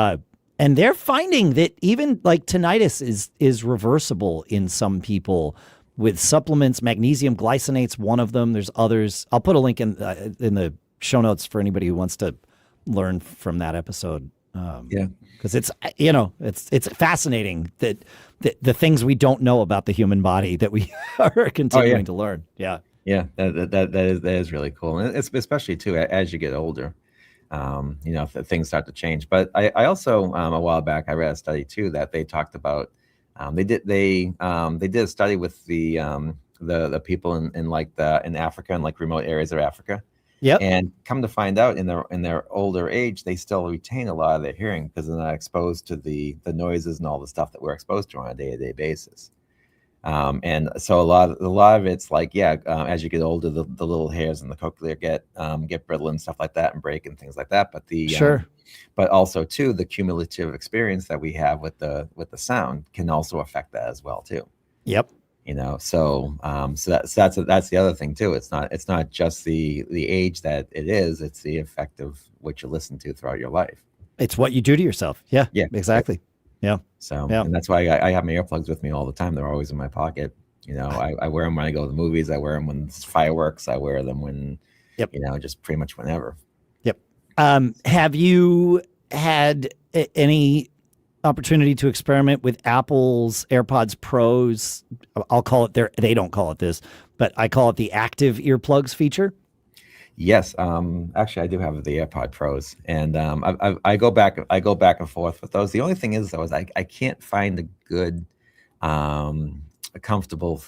Speaker 1: they're finding that even like tinnitus is reversible in some people with supplements. Magnesium glycinate's one of them. There's others. I'll put a link in the show notes for anybody who wants to learn from that episode. Because it's fascinating that the things we don't know about the human body that we are continuing to learn. Yeah.
Speaker 2: Yeah, that is really cool, and it's especially too as you get older, things start to change. But I also a while back I read a study too that they talked about. They did a study with the people in Africa and like remote areas of Africa,
Speaker 1: Yep.
Speaker 2: And come to find out, in their older age, they still retain a lot of their hearing because they're not exposed to the noises and all the stuff that we're exposed to on a day-to-day basis. And so a lot of it's like, as you get older, the little hairs in the cochlea get brittle and stuff like that, and break and things like that. But
Speaker 1: Sure.
Speaker 2: but also too, the cumulative experience that we have with the sound can also affect that as well too.
Speaker 1: Yep.
Speaker 2: So that's the other thing too. It's not just the age that it is; it's the effect of what you listen to throughout your life.
Speaker 1: It's what you do to yourself. Yeah.
Speaker 2: Yeah.
Speaker 1: Exactly. Yeah.
Speaker 2: So, and that's why I have my earplugs with me all the time. They're always in my pocket. I wear them when I go to the movies. I wear them when it's fireworks. I wear them when, just pretty much whenever.
Speaker 1: Yep. Have you had any opportunity to experiment with Apple's AirPods Pros? I'll call it they don't call it this, but I call it the active earplugs feature.
Speaker 2: Yes. Actually, I do have the AirPod Pros, and I go back and forth with those. The only thing is, though, is I can't find a good, a comfortable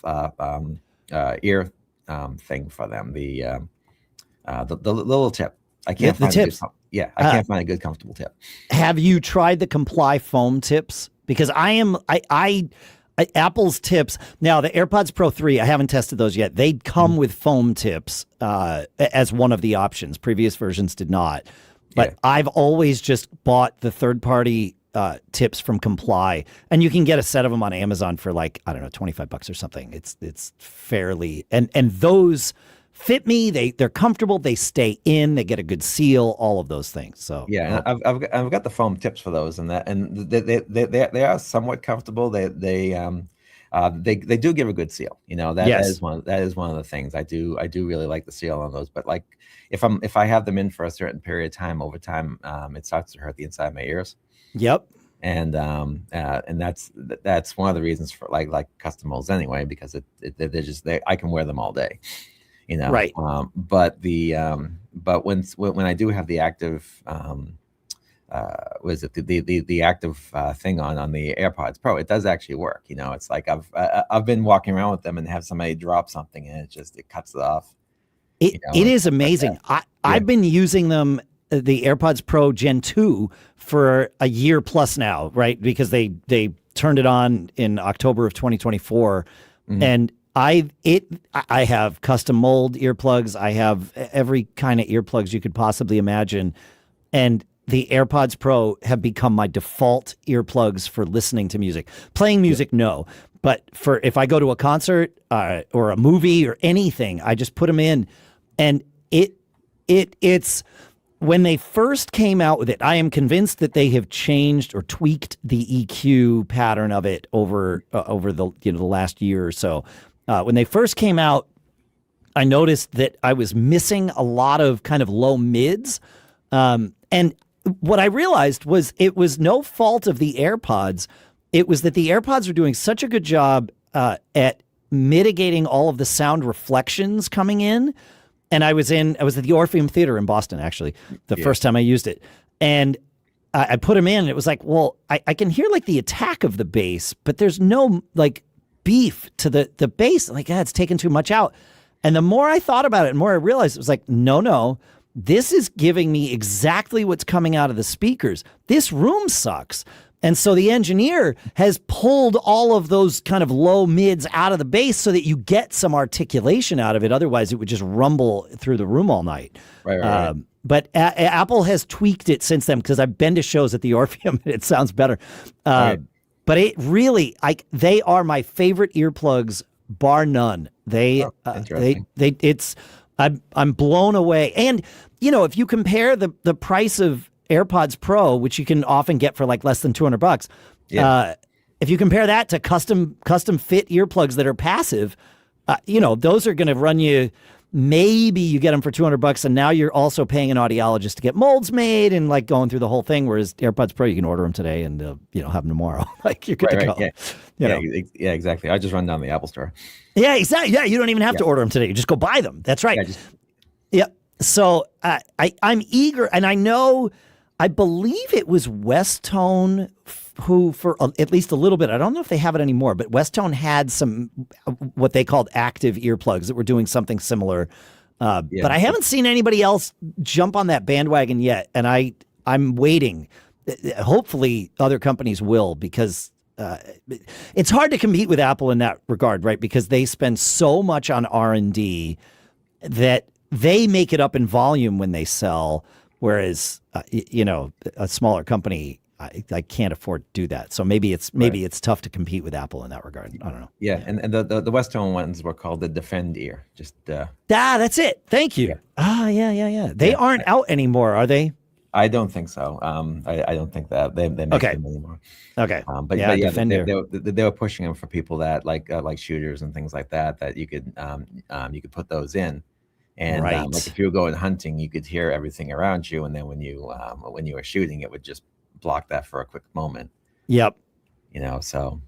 Speaker 2: ear thing for them. The little tip. I can't find
Speaker 1: the tips.
Speaker 2: I can't find a good comfortable tip.
Speaker 1: Have you tried the Comply foam tips? Because Apple's tips now, the AirPods Pro 3, I haven't tested those yet. They come with foam tips as one of the options. Previous versions did not. But I've always just bought the third-party tips from Comply, and you can get a set of them on Amazon for like, I don't know, $25 or something. It's fairly and those fit me. They're comfortable. They stay in. They get a good seal. All of those things. So
Speaker 2: yeah, I've got the foam tips for those, and they are somewhat comfortable. They do give a good seal. That is one of the things I do really like the seal on those. But like if I have them in for a certain period of time, over time, it starts to hurt the inside of my ears.
Speaker 1: Yep.
Speaker 2: And that's one of the reasons for like custom molds anyway, because I can wear them all day.
Speaker 1: Right.
Speaker 2: But when I do have the active, the active thing on the AirPods Pro, it does actually work. It's like I've been walking around with them and have somebody drop something and it cuts it off.
Speaker 1: It is amazing. I've been using them, the AirPods Pro Gen 2, for a year plus now, right? Because they turned it on in October of 2024, and I have custom mold earplugs. I have every kind of earplugs you could possibly imagine. And the AirPods Pro have become my default earplugs for listening to music. Playing music, no. But if I go to a concert or a movie or anything, I just put them in. And it's when they first came out with it, I am convinced that they have changed or tweaked the EQ pattern of it over the last year or so. When they first came out, I noticed that I was missing a lot of kind of low mids. And what I realized was it was no fault of the AirPods. It was that the AirPods were doing such a good job at mitigating all of the sound reflections coming in. And I was at the Orpheum Theater in Boston, actually, the first time I used it. And I put them in, and it was like, well, I can hear like the attack of the bass, but there's no like beef to the bass. Like, it's taken too much out. And the more I thought about it, the more I realized it was like, no, this is giving me exactly what's coming out of the speakers. This room sucks. And so the engineer has pulled all of those kind of low mids out of the bass so that you get some articulation out of it. Otherwise, it would just rumble through the room all night.
Speaker 2: Right.
Speaker 1: But Apple has tweaked it since then, because I've been to shows at the Orpheum and it sounds better.
Speaker 2: Right.
Speaker 1: But it really, they are my favorite earplugs, bar none. I'm blown away. And, if you compare the price of AirPods Pro, which you can often get for like less than $200, if you compare that to custom fit earplugs that are passive, those are going to run you. Maybe you get them for $200, and now you're also paying an audiologist to get molds made and like going through the whole thing. Whereas AirPods Pro, you can order them today and have them tomorrow. Like, you're good to go.
Speaker 2: Yeah, exactly. I just run down the Apple Store.
Speaker 1: Yeah, exactly. Yeah, you don't even have to order them today. You just go buy them. That's right. Yeah. So I'm eager, and I believe it was Westone who, for at least a little bit, I don't know if they have it anymore, but Westone had some what they called active earplugs that were doing something similar.
Speaker 2: Yeah.
Speaker 1: But I haven't seen anybody else jump on that bandwagon yet, and I'm waiting. Hopefully, other companies will, because it's hard to compete with Apple in that regard, right? Because they spend so much on R&D that they make it up in volume when they sell, whereas a smaller company, I can't afford to do that. So maybe it's tough to compete with Apple in that regard. I don't know.
Speaker 2: Yeah, and the Westone ones were called the Defend ear. Just
Speaker 1: that's it. Thank you.
Speaker 2: Yeah.
Speaker 1: Yeah. They aren't out anymore, are they?
Speaker 2: I don't think so. I don't think that they make them anymore.
Speaker 1: Okay.
Speaker 2: But yeah,
Speaker 1: Defender.
Speaker 2: they were pushing them for people that like shooters and things like that. That you could put those in, and
Speaker 1: Right.
Speaker 2: like if you were going hunting, you could hear everything around you, and then when you were shooting, it would just block that for a quick moment.
Speaker 1: Yep.
Speaker 2: So.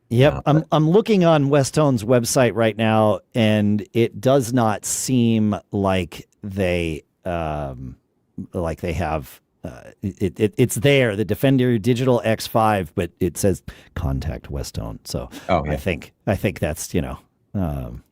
Speaker 1: Yep. I'm looking on Westone's website right now, and it does not seem like they have it's there, the Defender Digital X5, but it says contact Westone. So I think that's I don't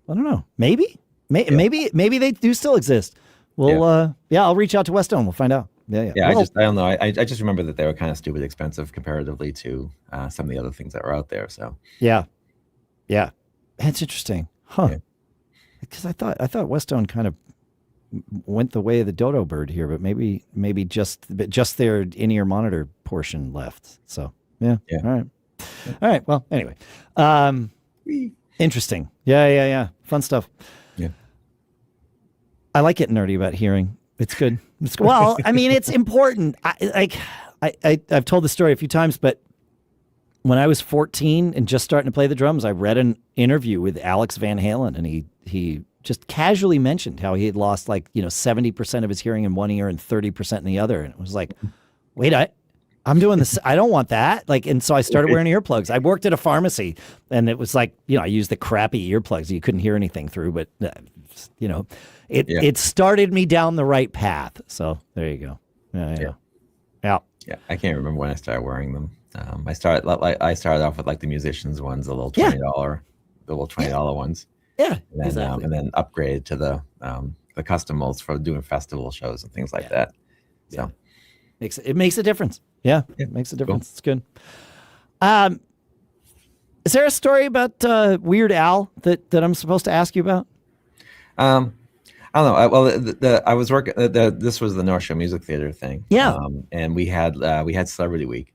Speaker 1: know, maybe they do still exist. I'll reach out to Westone. We'll find out. Yeah.
Speaker 2: I don't know. I just remember that they were kind of stupid expensive comparatively to some of the other things that were out there. So
Speaker 1: yeah, that's interesting, huh? Because I thought Westone kind of went the way of the dodo bird here, but maybe just their in-ear monitor portion left. So yeah. All right. Well, anyway, interesting. Yeah. Fun stuff.
Speaker 2: Yeah.
Speaker 1: I like getting nerdy about hearing. It's good. Well, I mean, it's important. I've told the story a few times, but when I was 14 and just starting to play the drums, I read an interview with Alex Van Halen, and he just casually mentioned how he had lost 70% of his hearing in one ear and 30% in the other. And it was like, wait, I'm doing this. I don't want that. And so I started wearing earplugs. I worked at a pharmacy, and it was like, I used the crappy earplugs you couldn't hear anything through, but it started me down the right path. So there you go. Yeah.
Speaker 2: I can't remember when I started wearing them. I started off with the musicians ones, the little $20 ones.
Speaker 1: Yeah,
Speaker 2: and then,
Speaker 1: exactly.
Speaker 2: And then upgraded to the customals for doing festival shows and things like that. So
Speaker 1: it makes a difference. Yeah, it makes a difference. Cool. It's good. Is there a story about Weird Al that I'm supposed to ask you about?
Speaker 2: I don't know. I was working. This was the North Shore Music Theater thing.
Speaker 1: Yeah.
Speaker 2: And we had Celebrity Week.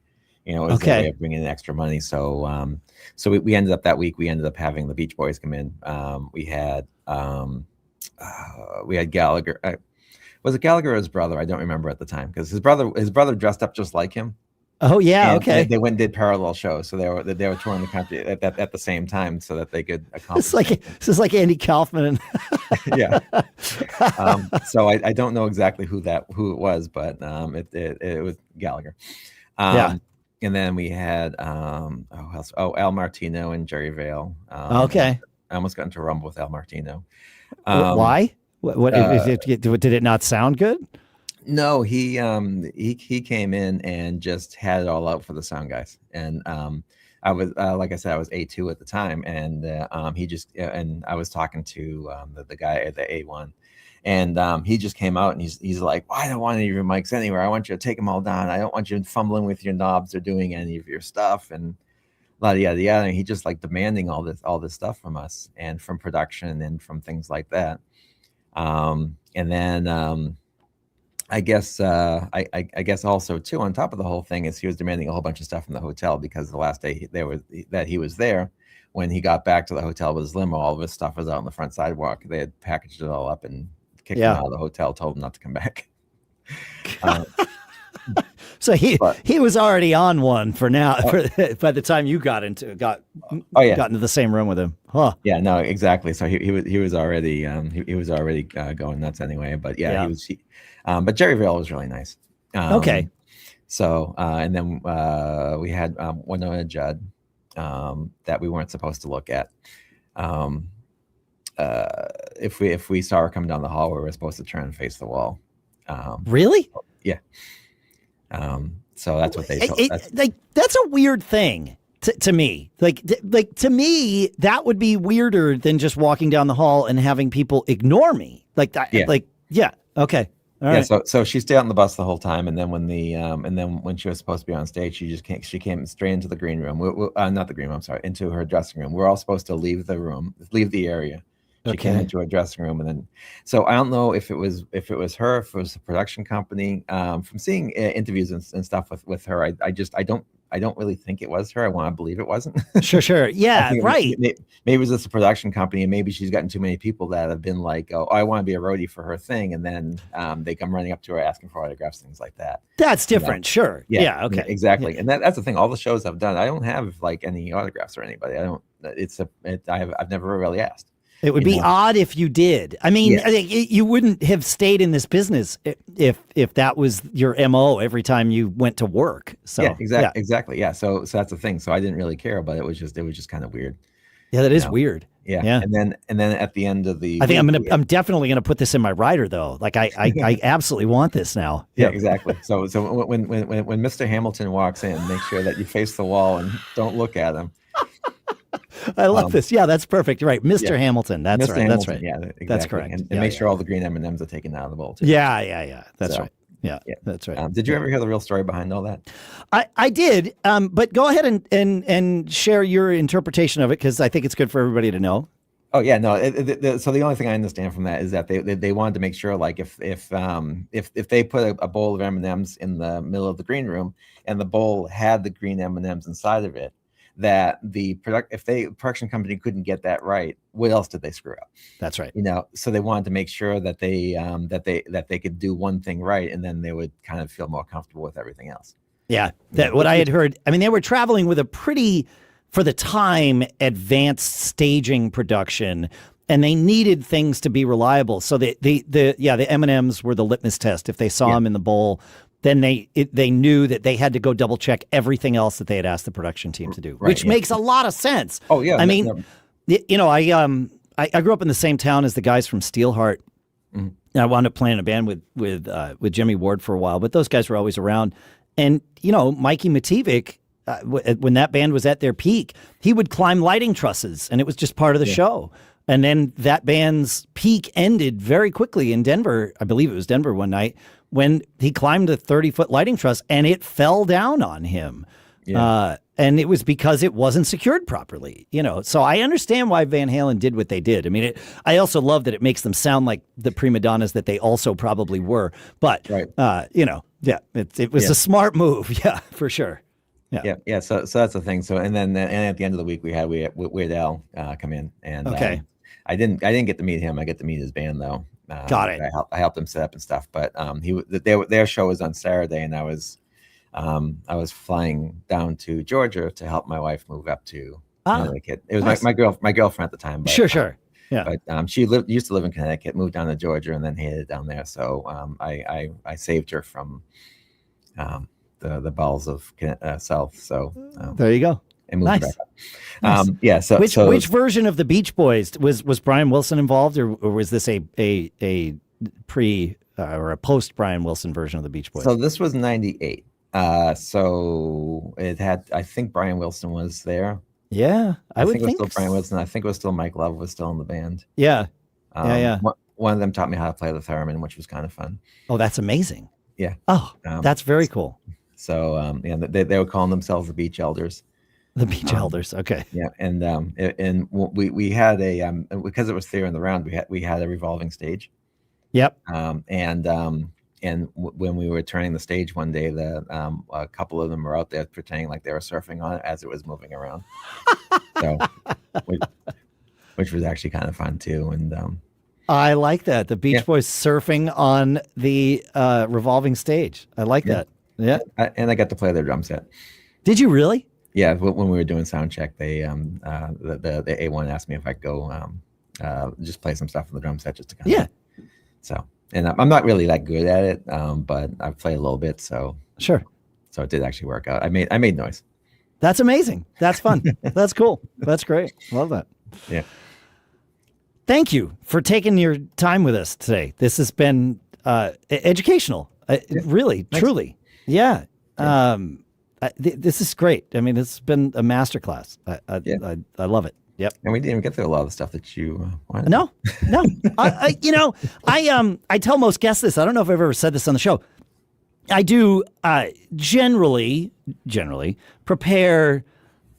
Speaker 2: It was a way of bringing in extra money. So we ended up that week. We ended up having the Beach Boys come in. We had Gallagher. Was it Gallagher or his brother? I don't remember at the time, because his brother dressed up just like him.
Speaker 1: Oh yeah, okay.
Speaker 2: They went and did parallel shows, so they were touring the country at the same time, so that they could accomplish.
Speaker 1: This is like Andy Kaufman.
Speaker 2: Yeah. So I don't know exactly who it was, but it was Gallagher. And then we had Al Martino and Jerry Vale.
Speaker 1: Okay.
Speaker 2: I almost got into a rumble with Al Martino.
Speaker 1: Why? What did it not sound good?
Speaker 2: No, he came in and just had it all out for the sound guys. And I was like I said, I was A2 at the time, and he just and I was talking to the guy at the A1, and he just came out and he's like, well, I don't want any of your mics anywhere. I want you to take them all down. I don't want you fumbling with your knobs or doing any of your stuff, and yada yada yada. And he just demanding all this stuff from us and from production and from things like that. And then I guess also too, on top of the whole thing, is he was demanding a whole bunch of stuff from the hotel, because the last day that he was there, when he got back to the hotel with his limo, all of his stuff was out on the front sidewalk. They had packaged it all up and kicked him out of the hotel, told him not to come back.
Speaker 1: So he was already on one for now. By the time you got into the same room with him, huh?
Speaker 2: Yeah, no, exactly. So he was already going nuts anyway. But but Jerry Vale was really nice.
Speaker 1: Okay.
Speaker 2: So and then we had Winona Judd that we weren't supposed to look at. If we saw her coming down the hall, we were supposed to turn and face the wall.
Speaker 1: Really?
Speaker 2: Yeah. So that's what they told.
Speaker 1: That's a weird thing To me, like to me, that would be weirder than just walking down the hall and having people ignore me. Like that.
Speaker 2: Yeah.
Speaker 1: Like, yeah. Okay. All
Speaker 2: Yeah.
Speaker 1: right.
Speaker 2: So she stayed on the bus the whole time, and then when she was supposed to be on stage, she came straight into the green room. Not the green room. I'm sorry, into her dressing room. We're all supposed to leave the area. She came
Speaker 1: Okay.
Speaker 2: into her dressing room, and then so I don't know if it was her, if it was the production company. From seeing interviews and stuff with her, I don't really think it was her. I want to believe it wasn't.
Speaker 1: Sure.
Speaker 2: I
Speaker 1: Yeah.
Speaker 2: think
Speaker 1: Right.
Speaker 2: maybe it was just a production company, and maybe she's gotten too many people that have been like, "Oh, I want to be a roadie for her thing," and then they come running up to her asking for autographs, things like that.
Speaker 1: That's different. Sure. Yeah. Okay.
Speaker 2: Exactly.
Speaker 1: Yeah.
Speaker 2: And that's the thing. All the shows I've done, I don't have like any autographs or anybody. I don't. I've never really asked.
Speaker 1: It would be odd if you did. I mean,
Speaker 2: Yeah.
Speaker 1: you wouldn't have stayed in this business if that was your MO every time you went to work. So
Speaker 2: yeah, exactly. Yeah. So that's the thing. So I didn't really care, but it was just kind of weird.
Speaker 1: Yeah, that is weird.
Speaker 2: Yeah.
Speaker 1: Yeah.
Speaker 2: And then at the end of the
Speaker 1: I think I'm definitely gonna put this in my rider though. Like I absolutely want this now.
Speaker 2: Yeah, exactly. So when Mr. Hamilton walks in, make sure that you face the wall and don't look at him.
Speaker 1: I love this. Yeah, that's perfect. Right. Mr. Hamilton. That's
Speaker 2: Mr.
Speaker 1: right.
Speaker 2: Hamilton,
Speaker 1: That's right.
Speaker 2: Yeah, exactly.
Speaker 1: That's correct.
Speaker 2: And make sure all the green M&Ms are taken out of the bowl too.
Speaker 1: Yeah. That's
Speaker 2: So,
Speaker 1: right. Yeah, that's right.
Speaker 2: Did you ever hear the real story behind all that?
Speaker 1: I did. But go ahead and share your interpretation of it because I think it's good for everybody to know.
Speaker 2: Oh yeah, no. So the only thing I understand from that is that they wanted to make sure, like, if they put a bowl of M&Ms in the middle of the green room and the bowl had the green M&Ms inside of it, that if the production company couldn't get that right, what else did they screw up?
Speaker 1: That's right.
Speaker 2: So they wanted to make sure that they could do one thing right, and then they would kind of feel more comfortable with everything else.
Speaker 1: Yeah, what I had heard. I mean, they were traveling with a pretty, for the time, advanced staging production, and they needed things to be reliable. So the M&Ms were the litmus test. If they saw them in the bowl, then they knew that they had to go double check everything else that they had asked the production team to do, which makes a lot of sense.
Speaker 2: Oh yeah,
Speaker 1: I mean, I grew up in the same town as the guys from Steelheart. Mm-hmm. And I wound up playing a band with Jimmy Ward for a while, but those guys were always around. And Mikey Mativic, when that band was at their peak, he would climb lighting trusses, and it was just part of the show. And then that band's peak ended very quickly in Denver. I believe it was Denver one night when he climbed a 30-foot lighting truss and it fell down on him. Yeah. And it was because it wasn't secured properly, So I understand why Van Halen did what they did. I mean, I also love that it makes them sound like the prima donnas that they also probably were. But, it was a smart move. Yeah, for sure.
Speaker 2: Yeah. So that's the thing. So and at the end of the week we had Weird Al come in, and I didn't get to meet him. I get to meet his band though.
Speaker 1: Got it.
Speaker 2: I helped him set up and stuff. But their show was on Saturday, and I was flying down to Georgia to help my wife move up to Connecticut. It was nice. my girlfriend at the time. But,
Speaker 1: sure. Yeah.
Speaker 2: But she used to live in Connecticut, moved down to Georgia, and then headed down there. So I saved her from the bowels of South. So
Speaker 1: there you go.
Speaker 2: And moved
Speaker 1: nice.
Speaker 2: Back up. Yeah. So
Speaker 1: which version of the Beach Boys was Brian Wilson involved, or was this a pre or a post Brian Wilson version of the Beach Boys?
Speaker 2: So this was '98. So it had. I think Brian Wilson was there.
Speaker 1: Yeah, I would think
Speaker 2: it was still Brian Wilson. I think it was still Mike Love was still in the band.
Speaker 1: Yeah. Yeah.
Speaker 2: One of them taught me how to play the theremin, which was kind of fun.
Speaker 1: Oh, that's amazing.
Speaker 2: Yeah.
Speaker 1: Oh, that's very cool.
Speaker 2: So they were calling themselves the Beach Elders.
Speaker 1: The Beach Elders. Okay.
Speaker 2: Yeah, and we had a because it was Theater in the Round, we had a revolving stage.
Speaker 1: Yep.
Speaker 2: And when we were turning the stage one day, a couple of them were out there pretending like they were surfing on it as it was moving around. So, which was actually kind of fun too. And
Speaker 1: I like that, the Beach Boys surfing on the revolving stage. I like that. Yeah.
Speaker 2: And I got to play their drum set.
Speaker 1: Did you really?
Speaker 2: Yeah. When we were doing sound check, they the A1 asked me if I could go just play some stuff on the drum set just to kind of. Yeah. So. And I'm not really that good at it, but I've played a little bit, so
Speaker 1: sure.
Speaker 2: So it did actually work out. I made noise.
Speaker 1: That's amazing. That's fun. That's cool. That's great. Love that.
Speaker 2: Yeah.
Speaker 1: Thank you for taking your time with us today. This has been educational. Really, truly. Yeah. This is great. I mean, it's been a masterclass. I love it. Yep.
Speaker 2: And we didn't even get through a lot of the stuff that you wanted.
Speaker 1: No. I tell most guests this. I don't know if I've ever said this on the show. I do generally prepare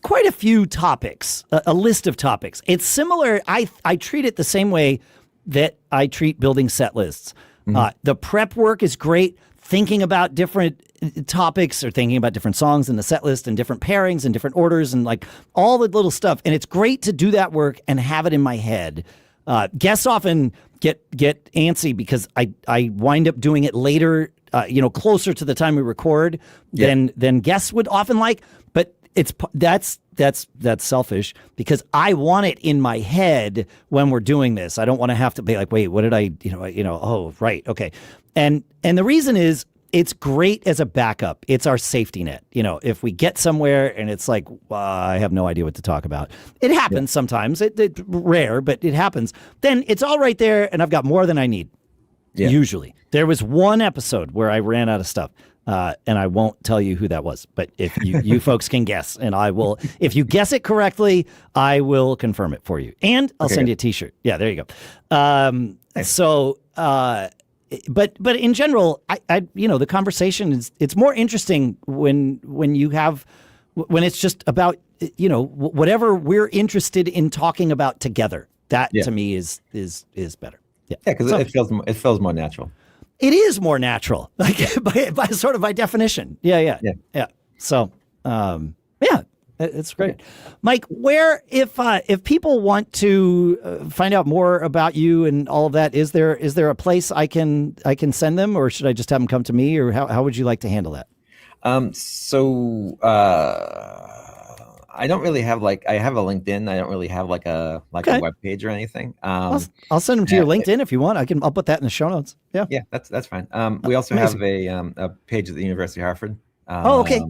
Speaker 1: quite a few topics, a list of topics. It's similar. I treat it the same way that I treat building set lists. The prep work is great. Thinking about different topics or thinking about different songs in the set list and different pairings and different orders and like all the little stuff. And it's great to do that work and have it in my head. Guests often get antsy because I wind up doing it later, closer to the time we record than guests would often like. But that's selfish because I want it in my head when we're doing this. I don't want to have to be like, wait, what did I, oh, right. Okay. And the reason is it's great as a backup. It's our safety net. If we get somewhere and it's like, I have no idea what to talk about. It happens sometimes. It's rare, but it happens. Then it's all right there. And I've got more than I need. Yeah. Usually. There was one episode where I ran out of stuff. And I won't tell you who that was, but if you folks can guess, and I will, if you guess it correctly, I will confirm it for you, and I'll send you a T-shirt. Yeah, there you go. So, but in general, I the conversation it's more interesting when it's just about whatever we're interested in talking about together. That to me is better. Yeah,
Speaker 2: because it feels more natural.
Speaker 1: It is more natural, like by definition. Yeah. So, it's great. Mike, where if people want to find out more about you and all of that, is there a place I can send them, or should I just have them come to me, or how would you like to handle that? I don't really have I have a LinkedIn. I don't really have a web page or anything. I'll send them to your LinkedIn if you want. I'll put that in the show notes. Yeah.
Speaker 2: Yeah, that's fine. We also have a page at the University of Hartford.
Speaker 1: Okay.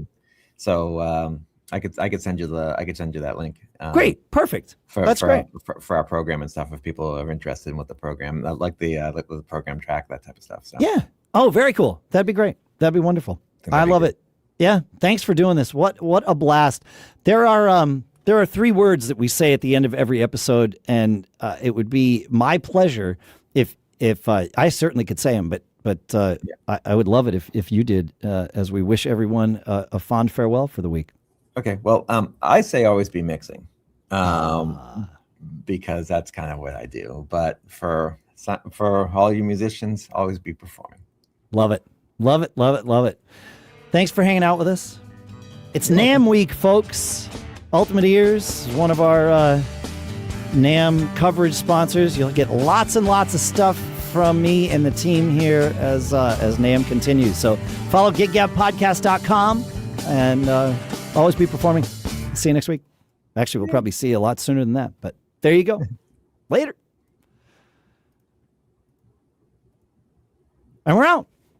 Speaker 2: So I could send you that link.
Speaker 1: Great. Perfect. That's great.
Speaker 2: For our program and stuff, if people are interested in what the program, like the program track, that type of stuff. So.
Speaker 1: Yeah. Oh, very cool. That'd be great. That'd be wonderful. I love it. Yeah, thanks for doing this. What a blast. There are 3 words that we say at the end of every episode, and it would be my pleasure if I certainly could say them, but I would love it if you did, as we wish everyone a fond farewell for the week.
Speaker 2: Okay, well, I say always be mixing, because that's kind of what I do. But for all you musicians, always be performing.
Speaker 1: Love it. Love it. Love it. Love it. Thanks for hanging out with us. It's NAMM week, folks. Ultimate Ears is one of our NAMM coverage sponsors. You'll get lots and lots of stuff from me and the team here as NAMM continues. So follow giggabpodcast.com and always be performing. See you next week. Actually, we'll probably see you a lot sooner than that, but there you go. Later. And we're out.